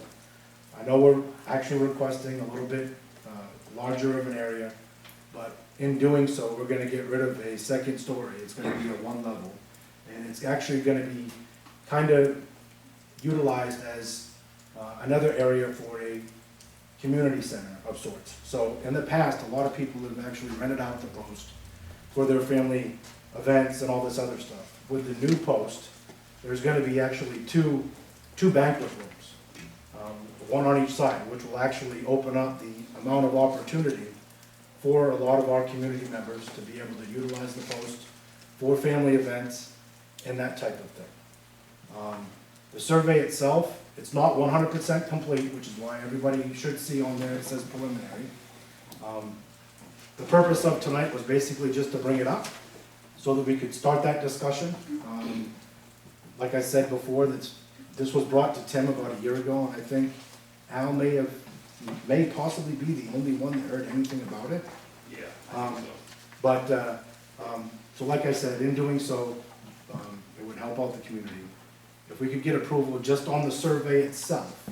S13: I know we're actually requesting a little bit larger of an area, but in doing so, we're going to get rid of a second story. It's going to be a one level, and it's actually going to be kind of utilized as another area for a community center of sorts. So in the past, a lot of people have actually rented out the post for their family events and all this other stuff. With the new post, there's going to be actually two banquet rooms, one on each side, which will actually open up the amount of opportunity for a lot of our community members to be able to utilize the post for family events and that type of thing. The survey itself, it's not 100% complete, which is why everybody should see on there it says preliminary. The purpose of tonight was basically just to bring it up so that we could start that discussion. Like I said before, this was brought to Tim about a year ago, and I think Al may possibly be the only one that heard anything about it.
S11: Yeah.
S13: So like I said, in doing so, it would help out the community. If we could get approval just on the survey itself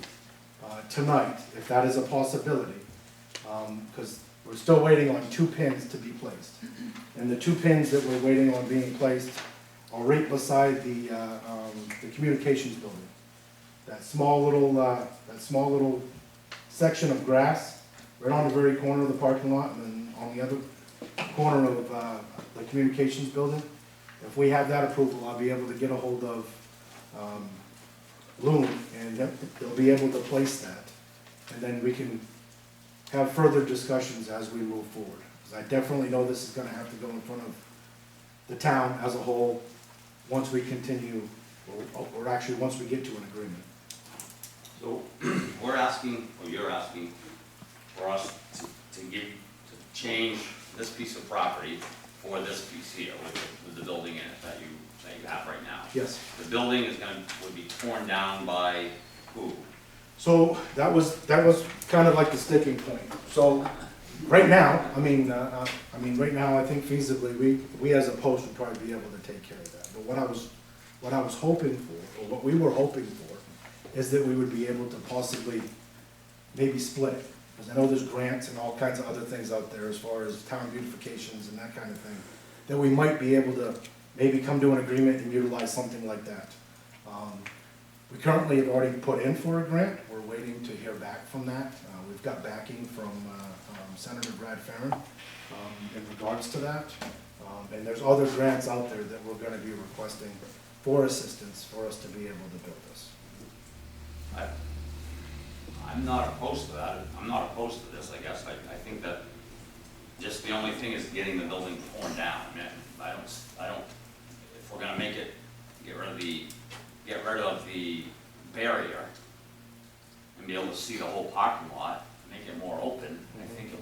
S13: tonight, if that is a possibility, because we're still waiting on 2 pins to be placed. And the 2 pins that we're waiting on being placed are right beside the communications building. That small little section of grass, right on the very corner of the parking lot, and then on the other corner of the communications building. If we have that approval, I'll be able to get a hold of Loom, and they'll be able to place that. And then we can have further discussions as we move forward. Because I definitely know this is gonna have to go in front of the town as a whole, once we continue, or actually, once we get to an agreement.
S1: So, we're asking, or you're asking, for us to change this piece of property for this piece here, with the building in it that you have right now.
S13: Yes.
S1: The building would be torn down by who?
S13: So that was kind of like the sticking point. So right now, right now, I think feasibly, we as a post would probably be able to take care of that. But what I was hoping for, or what we were hoping for, is that we would be able to possibly maybe split it. Because I know there's grants and all kinds of other things out there as far as town beautifications and that kind of thing, that we might be able to maybe come to an agreement and utilize something like that. We currently have already put in for a grant. We're waiting to hear back from that. We've got backing from Senator Brad Farron in regards to that. And there's other grants out there that we're gonna be requesting for assistance for us to be able to build this.
S1: I'm not opposed to that. I'm not opposed to this, I guess. I think that just the only thing is getting the building torn down. I mean, I don't, if we're gonna make it, get rid of the barrier and be able to see the whole parking lot, make it more open, I think it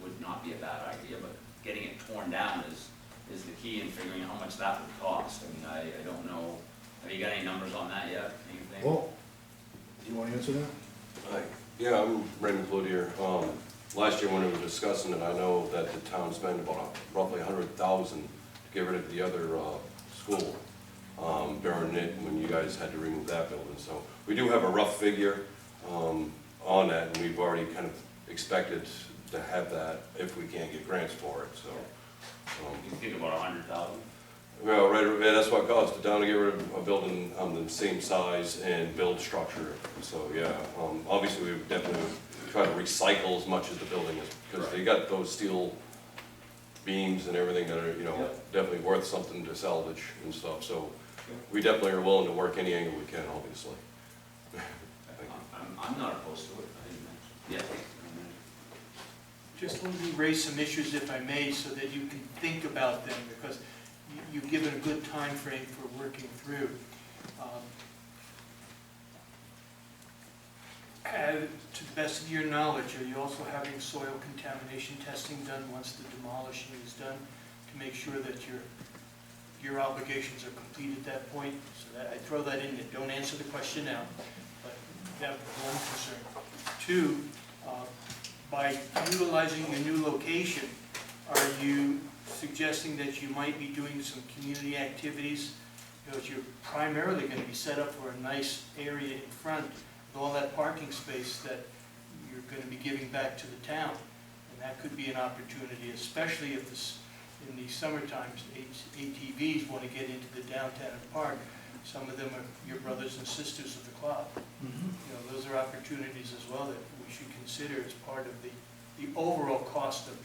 S1: would not be a bad idea, but getting it torn down is the key in figuring out how much that would cost. I mean, I don't know, have you got any numbers on that yet? Anything?
S13: Well, do you wanna answer that?
S14: Hi, yeah, I'm Raymond Cloutier. Last year when we were discussing it, I know that the town spent about roughly $100,000 to get rid of the other school during it, when you guys had to remove that building. So we do have a rough figure on that, and we've already kind of expected to have that if we can't get grants for it, so.
S1: You think about 100,000?
S14: Well, right, yeah, that's what it costs the town to get rid of a building the same size and build structure. So, yeah, obviously we would definitely try to recycle as much as the building is, because they got those steel beams and everything that are, definitely worth something to salvage and stuff. So we definitely are willing to work any angle we can, obviously.
S1: I'm not opposed to it. Yeah.
S12: Just let me raise some issues, if I may, so that you can think about them, because you've given a good time frame for working through. To the best of your knowledge, are you also having soil contamination testing done once the demolishing is done, to make sure that your obligations are complete at that point? So that I throw that in there. Don't answer the question now, but that was one concern. Two, by utilizing a new location, are you suggesting that you might be doing some community activities? Because you're primarily going to be set up for a nice area in front with all that parking space that you're going to be giving back to the town. And that could be an opportunity, especially if in the summer times, ATVs want to get into the downtown park. Some of them are your brothers and sisters of the club. Those are opportunities as well that we should consider as part of the overall cost of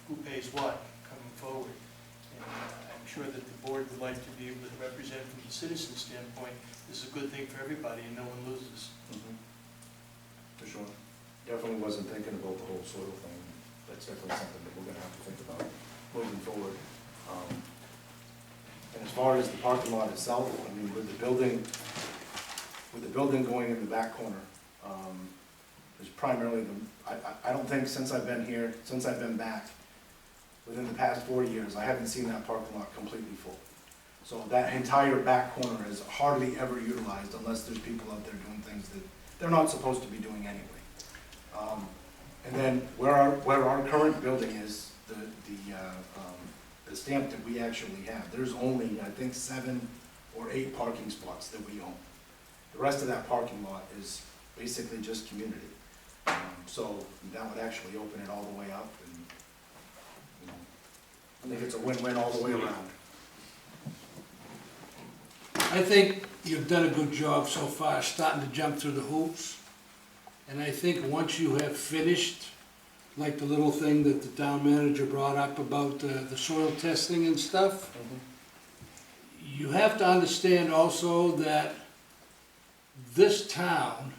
S12: who pays what coming forward. And I'm sure that the board would like to be able to represent from the citizen standpoint, this is a good thing for everybody and no one loses.
S13: For sure. Definitely wasn't thinking about the whole soil thing. That's definitely something that we're gonna have to think about moving forward. And as far as the parking lot itself, I mean, with the building going in the back corner, is primarily I don't think since I've been back, within the past 4 years, I haven't seen that parking lot completely full. So that entire back corner is hardly ever utilized unless there's people out there doing things that they're not supposed to be doing anyway. And then where our current building is, the stamp that we actually have, there's only, I think, 7 or 8 parking spots that we own. The rest of that parking lot is basically just community. So that would actually open it all the way up, and I think it's a win-win all the way around.
S2: I think you've done a good job so far, starting to jump through the hoops. And I think once you have finished, like the little thing that the town manager brought up about the soil testing and stuff, you have to understand also that this town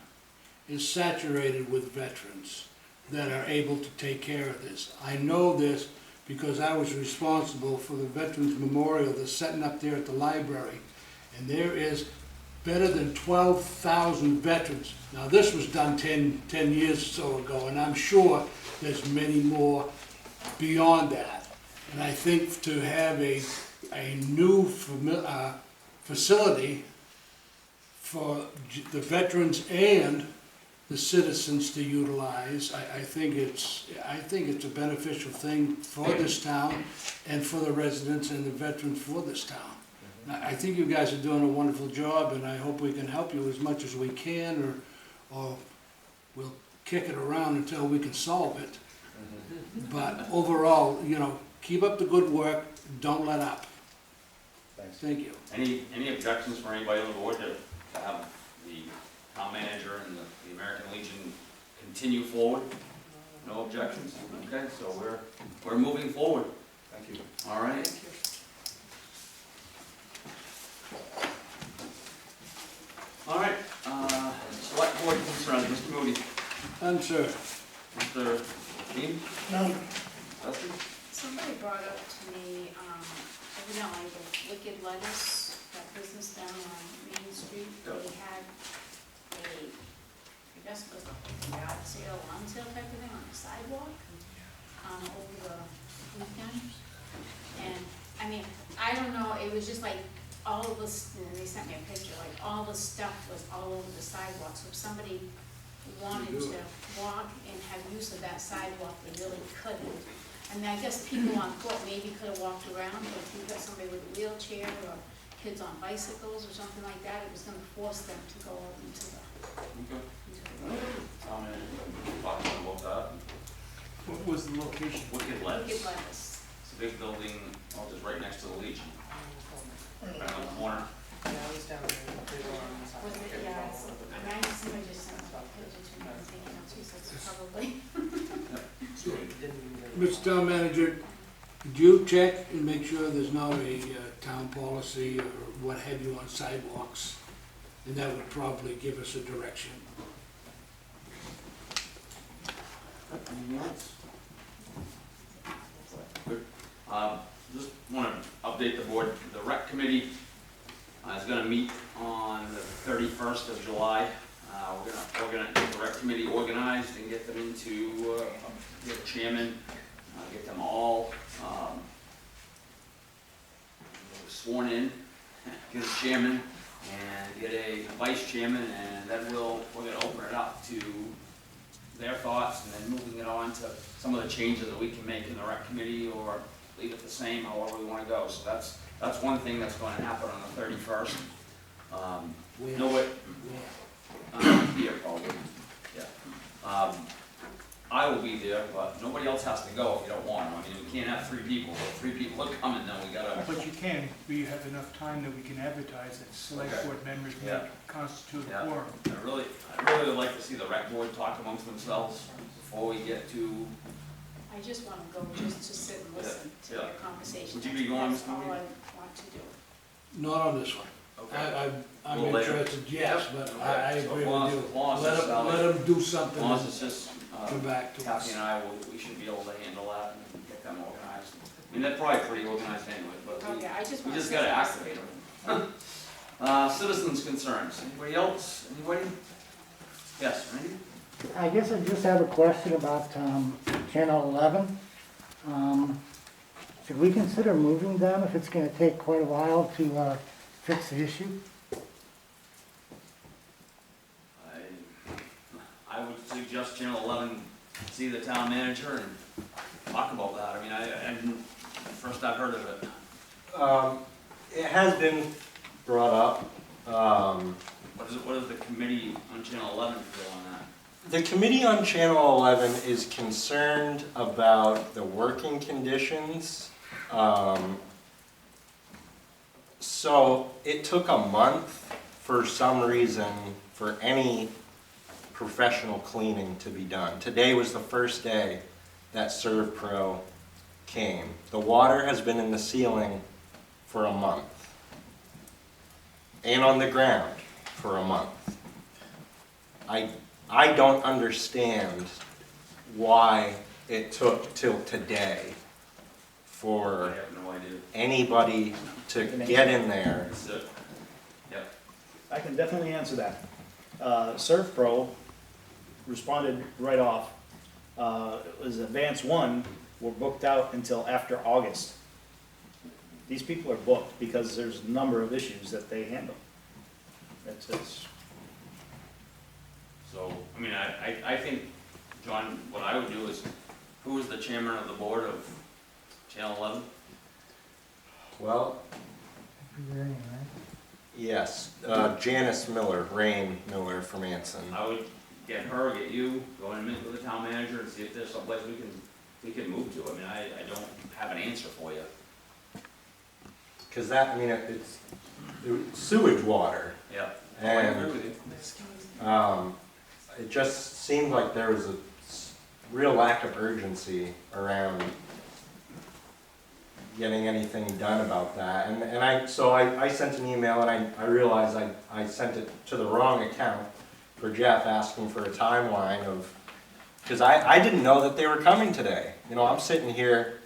S2: is saturated with veterans that are able to take care of this. I know this because I was responsible for the Veterans Memorial that's setting up there at the library. And there is better than 12,000 veterans. Now, this was done 10 years or so ago, and I'm sure there's many more beyond that. And I think to have a new facility for the veterans and the citizens to utilize, I think it's a beneficial thing for this town and for the residents and the veterans for this town. I think you guys are doing a wonderful job, and I hope we can help you as much as we can, or we'll kick it around until we can solve it. But overall, you know, keep up the good work, don't let up.
S4: Thanks.
S2: Thank you.
S1: Any objections from anybody on the board to have the town manager and the American Legion continue forward? No objections? Okay, so we're moving forward.
S4: Thank you.
S1: All right. All right, select board concerns, Mr. Moody.
S2: And sir,
S1: Mr. Dean?
S8: No,
S1: Dusty?
S3: Somebody brought up to me, evidently the Wicked Lettuce, that business down on Main Street,
S1: Yep.
S3: they had I guess it was a yard sale, lawn sale type of thing on the sidewalk, over the weekend. And, I mean, I don't know, it was just like, all of this, and they sent me a picture, like, all the stuff was all over the sidewalk, so if somebody wanted to walk and have use of that sidewalk, they really couldn't. I mean, I guess people on foot maybe could have walked around, but if you've got somebody with a wheelchair or kids on bicycles or something like that, it was gonna force them to go out into the road.
S1: Tom, talk to them about that.
S12: What was the location?
S1: Wicked
S3: Wicked
S1: Lettuce.
S3: Lettuce.
S1: It's a big building, just right next to the Legion, right on the corner.
S7: Yeah, I was down there, they were on the side.
S3: Was it, yeah, it's, I mean, somebody just sent a picture to me, I'm thinking, oh, geez, that's probably.
S7: Didn't even get-
S2: Mr. Town Manager, could you check and make sure there's not a town policy or what have you on sidewalks? And that would probably give us a direction.
S1: Anything else? Good. Just want to update the board, the rec committee is going to meet on the 31st of July. We're going to get the rec committee organized and get them into, get a chairman, get them all sworn in, get a chairman, and get a vice chairman, and then we're going to open it up to their thoughts, and then moving it on to some of the changes that we can make in the rec committee, or leave it the same, however we want to go. So that's one thing that's going to happen on the 31st. Know what? Here, probably. Yeah. I will be there, but nobody else has to go if you don't want to. I mean, we can't have 3 people. If 3 people are coming, then we gotta.
S5: But you can, we have enough time that we can advertise that select
S1: Okay.
S5: board members may
S1: Yeah.
S5: constitute a
S1: Yeah.
S5: quorum.
S1: I really would like to see the rec board talk amongst themselves before we get to.
S3: I just wanna go just to sit and listen to
S1: Yeah.
S3: their conversation.
S1: Would you be going,
S3: That's
S1: Mr.
S3: all
S1: Moody?
S3: I want to do.
S2: Not on this one. I'm
S1: Well, later.
S2: interested, yes, but
S1: Okay.
S2: I
S1: So
S2: agree
S1: as long
S2: with
S1: as-
S2: you.
S1: as long as it's,
S2: Let them do
S1: As
S2: something
S1: long as
S2: and
S1: it's just,
S2: come back to
S1: Kathy
S2: us.
S1: and I, we should be able to handle that and get them organized. I mean, they're probably pretty organized anyway, but
S3: Okay, I just
S1: we
S3: want to.
S1: just gotta activate them. Citizens' concerns, anybody else, anybody? Yes, Randy?
S15: I guess I just have a question about Channel 11. Should we consider moving them if it's going to take quite a while to fix the issue?
S1: I would suggest Channel 11 see the town manager and talk about that. I mean, I didn't, first I've heard of it.
S9: It has been brought up.
S1: What is the committee on Channel 11 feel on that?
S9: The committee on Channel 11 is concerned about the working conditions. So it took a month for some reason for any professional cleaning to be done. Today was the first day that ServPro came. The water has been in the ceiling for a month. and on the ground for a month. I don't understand why it took till today
S1: I
S9: for
S1: have no idea.
S9: anybody to get in there.
S1: That's it. Yep.
S4: I can definitely answer that. Surf Pro responded right off. It was Advance 1 were booked out until after August. These people are booked because there's a number of issues that they handle. It's
S1: So, I mean, I think, John, what I would do is, who is the chairman of the board of Channel 11?
S9: Well, yes, Janice Miller, Rain Miller from Anson.
S1: I would get her, get you, go in and meet with the town manager and see if there's someplace we can move to. I mean, I don't have an answer for you.
S9: Because that, I mean, it's sewage water.
S1: Yeah. I
S9: And
S1: agree with you.
S9: it just seemed like there was a real lack of urgency around getting anything done about that. So I sent an email, and I realized I sent it to the wrong account for Jeff, asking for a timeline of, because I didn't know that they were coming today. You know, I'm sitting here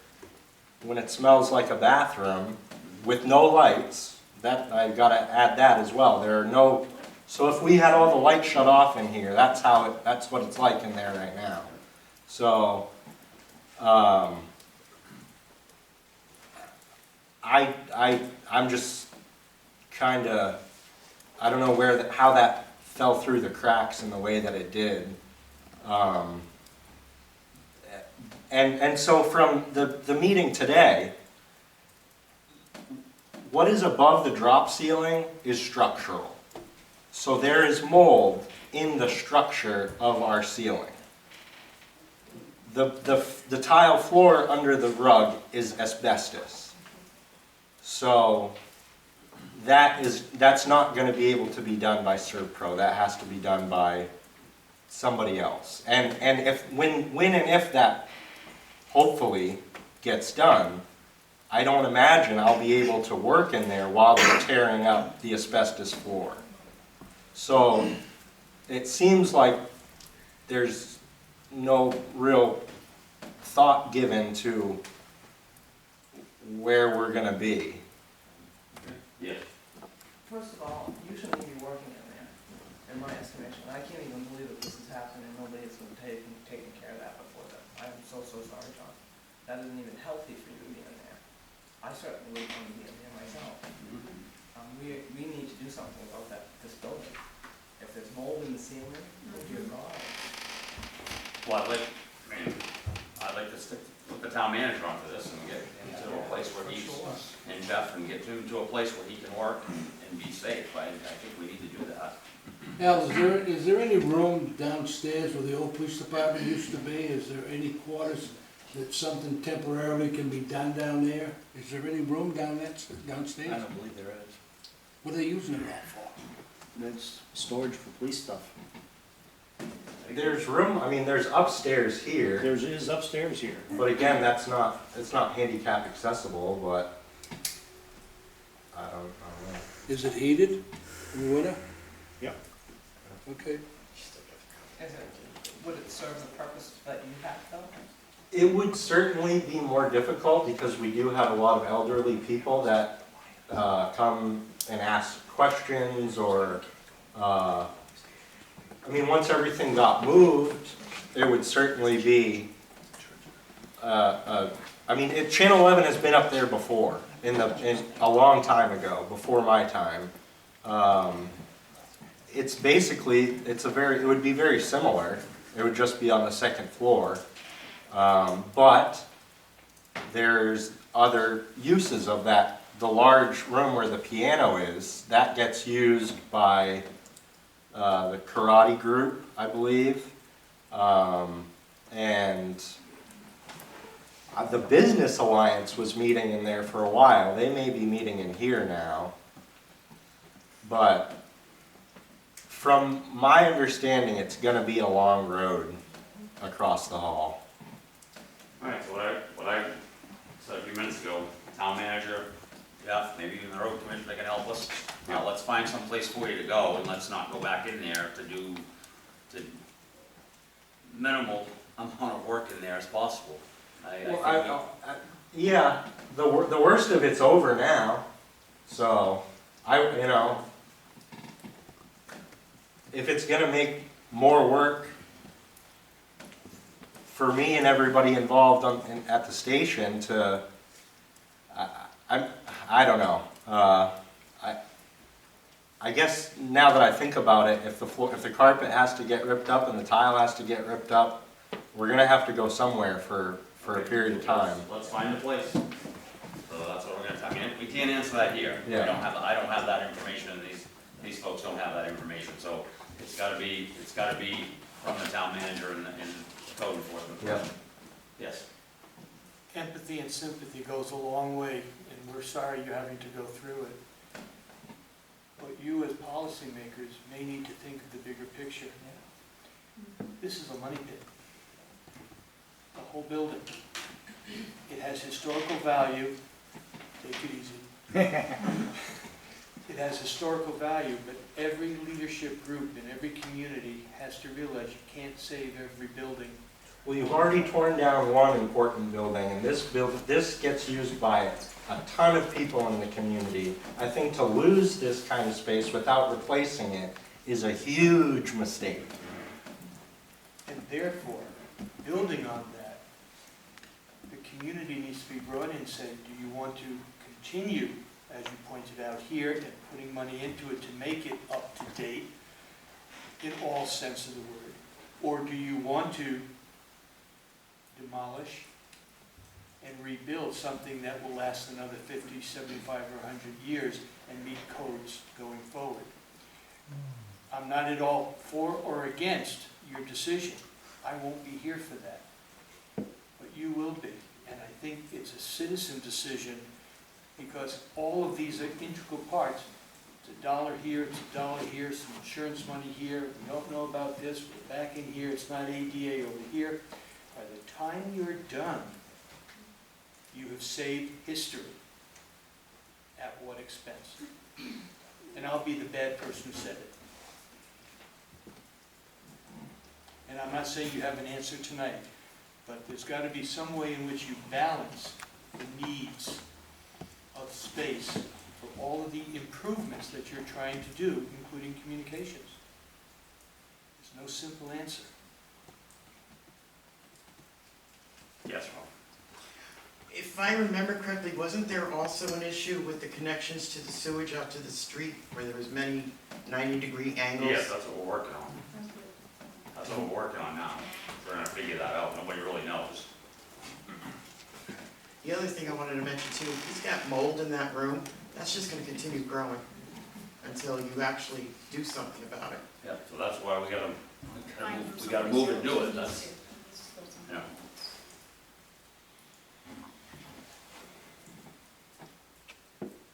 S9: when it smells like a bathroom with no lights. That, I gotta add that as well. There are no, so if we had all the lights shut off in here, that's what it's like in there right now. So, I'm just kinda, I don't know how that fell through the cracks in the way that it did. And so from the meeting today, what is above the drop ceiling is structural. So there is mold in the structure of our ceiling. The tile floor under the rug is asbestos. So that's not going to be able to be done by ServPro. That has to be done by somebody else. And when and if that hopefully gets done, I don't imagine I'll be able to work in there while they're tearing up the asbestos floor. So it seems like there's no real thought given to where we're going to be.
S1: Yeah.
S7: First of all, you shouldn't be working in there, in my estimation. I can't even believe that this is happening and nobody's been taking care of that before that. I'm so sorry, John. That isn't even healthy for you to be in there. I certainly wouldn't want to be in there myself. We need to do something about this building. If there's mold in the ceiling, oh dear God.
S1: Well, I'd like to stick with the town manager onto this and get into a place where he's, and Jeff, and get him to a place where he can work and be safe. I think we need to do that.
S2: Al, is there any room downstairs where the old police department used to be? Is there any quarters that something temporarily can be done down there? Is there any room downstairs?
S4: I don't believe there is.
S2: What are they using it all for?
S4: It's storage for police stuff.
S9: There's room, I mean, there's upstairs here,
S4: There is upstairs here.
S9: but again, it's not handicap accessible, but I don't know.
S2: Is it heated in the winter?
S4: Yep.
S2: Okay.
S7: Would it serve the purpose that you have though?
S9: It would certainly be more difficult because we do have a lot of elderly people that come and ask questions or, I mean, once everything got moved, it would certainly be, I mean, Channel 11 has been up there before, in a long time ago, before my time. It's basically, it would be very similar. It would just be on the second floor. But there's other uses of that. The large room where the piano is, that gets used by the karate group, I believe. And the Business Alliance was meeting in there for a while. They may be meeting in here now. But from my understanding, it's going to be a long road across the hall.
S1: All right, so what I said a few minutes ago, town manager, Jeff, maybe even the road commissioner can help us. Now, let's find find some place for you to go, and let's not go back in there to do, to minimal amount of work in there as possible.
S9: Yeah, the worst of it's over now, so, you know, if it's gonna make more work for me and everybody involved at the station to, I don't know. I guess now that I think about it, if the carpet has to get ripped up and the tile has to get ripped up, we're gonna have to go somewhere for a period of time.
S1: Let's find a place. So that's what we're gonna, I mean, we can't answer that here.
S9: Yeah.
S1: I don't have that information, and these folks don't have that information, so it's gotta be from the town manager and code enforcement.
S9: Yeah.
S1: Yes.
S12: Empathy and sympathy goes a long way, and we're sorry you're having to go through it. But you as policymakers may need to think of the bigger picture. This is a money pit. The whole building. It has historical value. Take it easy. It has historical value, but every leadership group in every community has to realize you can't save every building.
S9: Well, you've already torn down one important building, and this gets used by a ton of people in the community. I think to lose this kind of space without replacing it is a huge mistake.
S12: And therefore, building on that, the community needs to be brought in and said, do you want to continue, as you pointed out here, and putting money into it to make it up to date in all sense of the word? Or do you want to demolish and rebuild something that will last another 50, 75, or 100 years and meet codes going forward? I'm not at all for or against your decision. I won't be here for that. But you will be. And I think it's a citizen decision because all of these are integral parts. It's $1 here, it's $1 here, some insurance money here. We don't know about this, we're back in here, it's not ADA over here. By the time you're done, you have saved history. At what expense? And I'll be the bad person who said it. And I'm not saying you have an answer tonight, but there's got to be some way in which you balance the needs of space for all of the improvements that you're trying to do, including communications. There's no simple answer.
S1: Yes, Rob.
S10: If I remember correctly, wasn't there also an issue with the connections to the sewage out to the street where there was many 90-degree angles?
S1: Yes, that's what we're working on. That's what we're working on now. We're gonna figure that out. Nobody really knows.
S10: The other thing I wanted to mention too, he's got mold in that room. That's just going to continue growing until you actually do something about it.
S1: Yeah, so that's why we gotta move and do it. That's, yeah.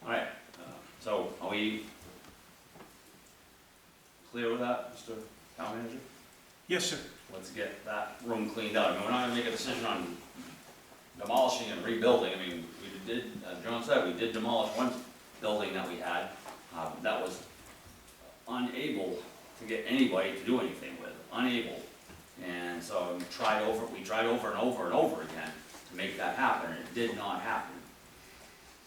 S1: All right, so are we clear with that, Mr. Town Manager?
S5: Yes, sir.
S1: Let's get that room cleaned out. I mean, we're not gonna make a decision on demolishing and rebuilding. I mean, we did, as John said, we did demolish one building that we had, that was unable to get anybody to do anything with, unable. And so we tried over and over and over again to make that happen, and it did not happen.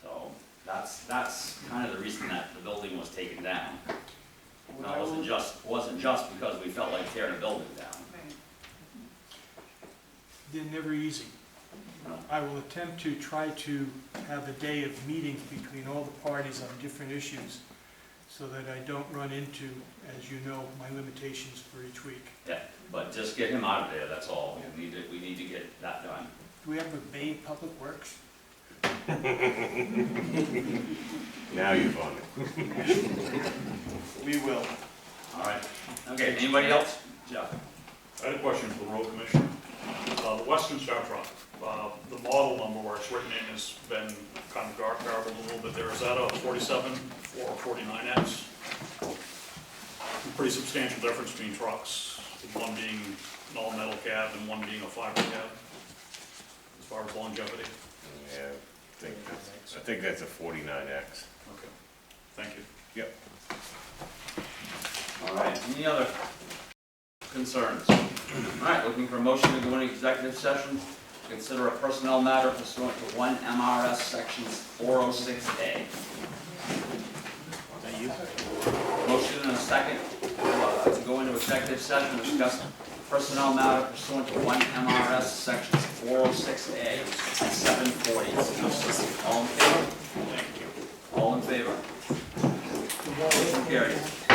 S1: So that's kind of the reason that the building was taken down. No, it wasn't just because we felt like tearing a building down.
S5: They're never easy.
S1: No.
S5: I will attempt to try to have a day of meetings between all the parties on different issues so that I don't run into, as you know, my limitations for each week.
S1: Yeah, but just get him out of there, that's all. We need to get that done.
S5: Do we have a Bay Public Works?
S6: Now you've on it.
S12: We will.
S1: All right. Okay, anybody else? Jeff?
S11: I had a question for the road commissioner. The Western Star Truck, the model number where it's written in has been kind of garbled a little bit there. Is that a 47 or 49X? Pretty substantial difference between trucks, one being an all-metal cab and one being a fiber cab, as far as longevity.
S6: Yeah, I think that's a 49X.
S11: Okay, thank you.
S6: Yep.
S1: All right, any other concerns? All right, looking for a motion to go into executive session to consider a personnel matter pursuant to 1 MRS Sections 406A. Motion and a second to go into executive session to discuss personnel matter pursuant to 1 MRS Sections 406A at 7:40. All in favor? All in favor? Motion carries.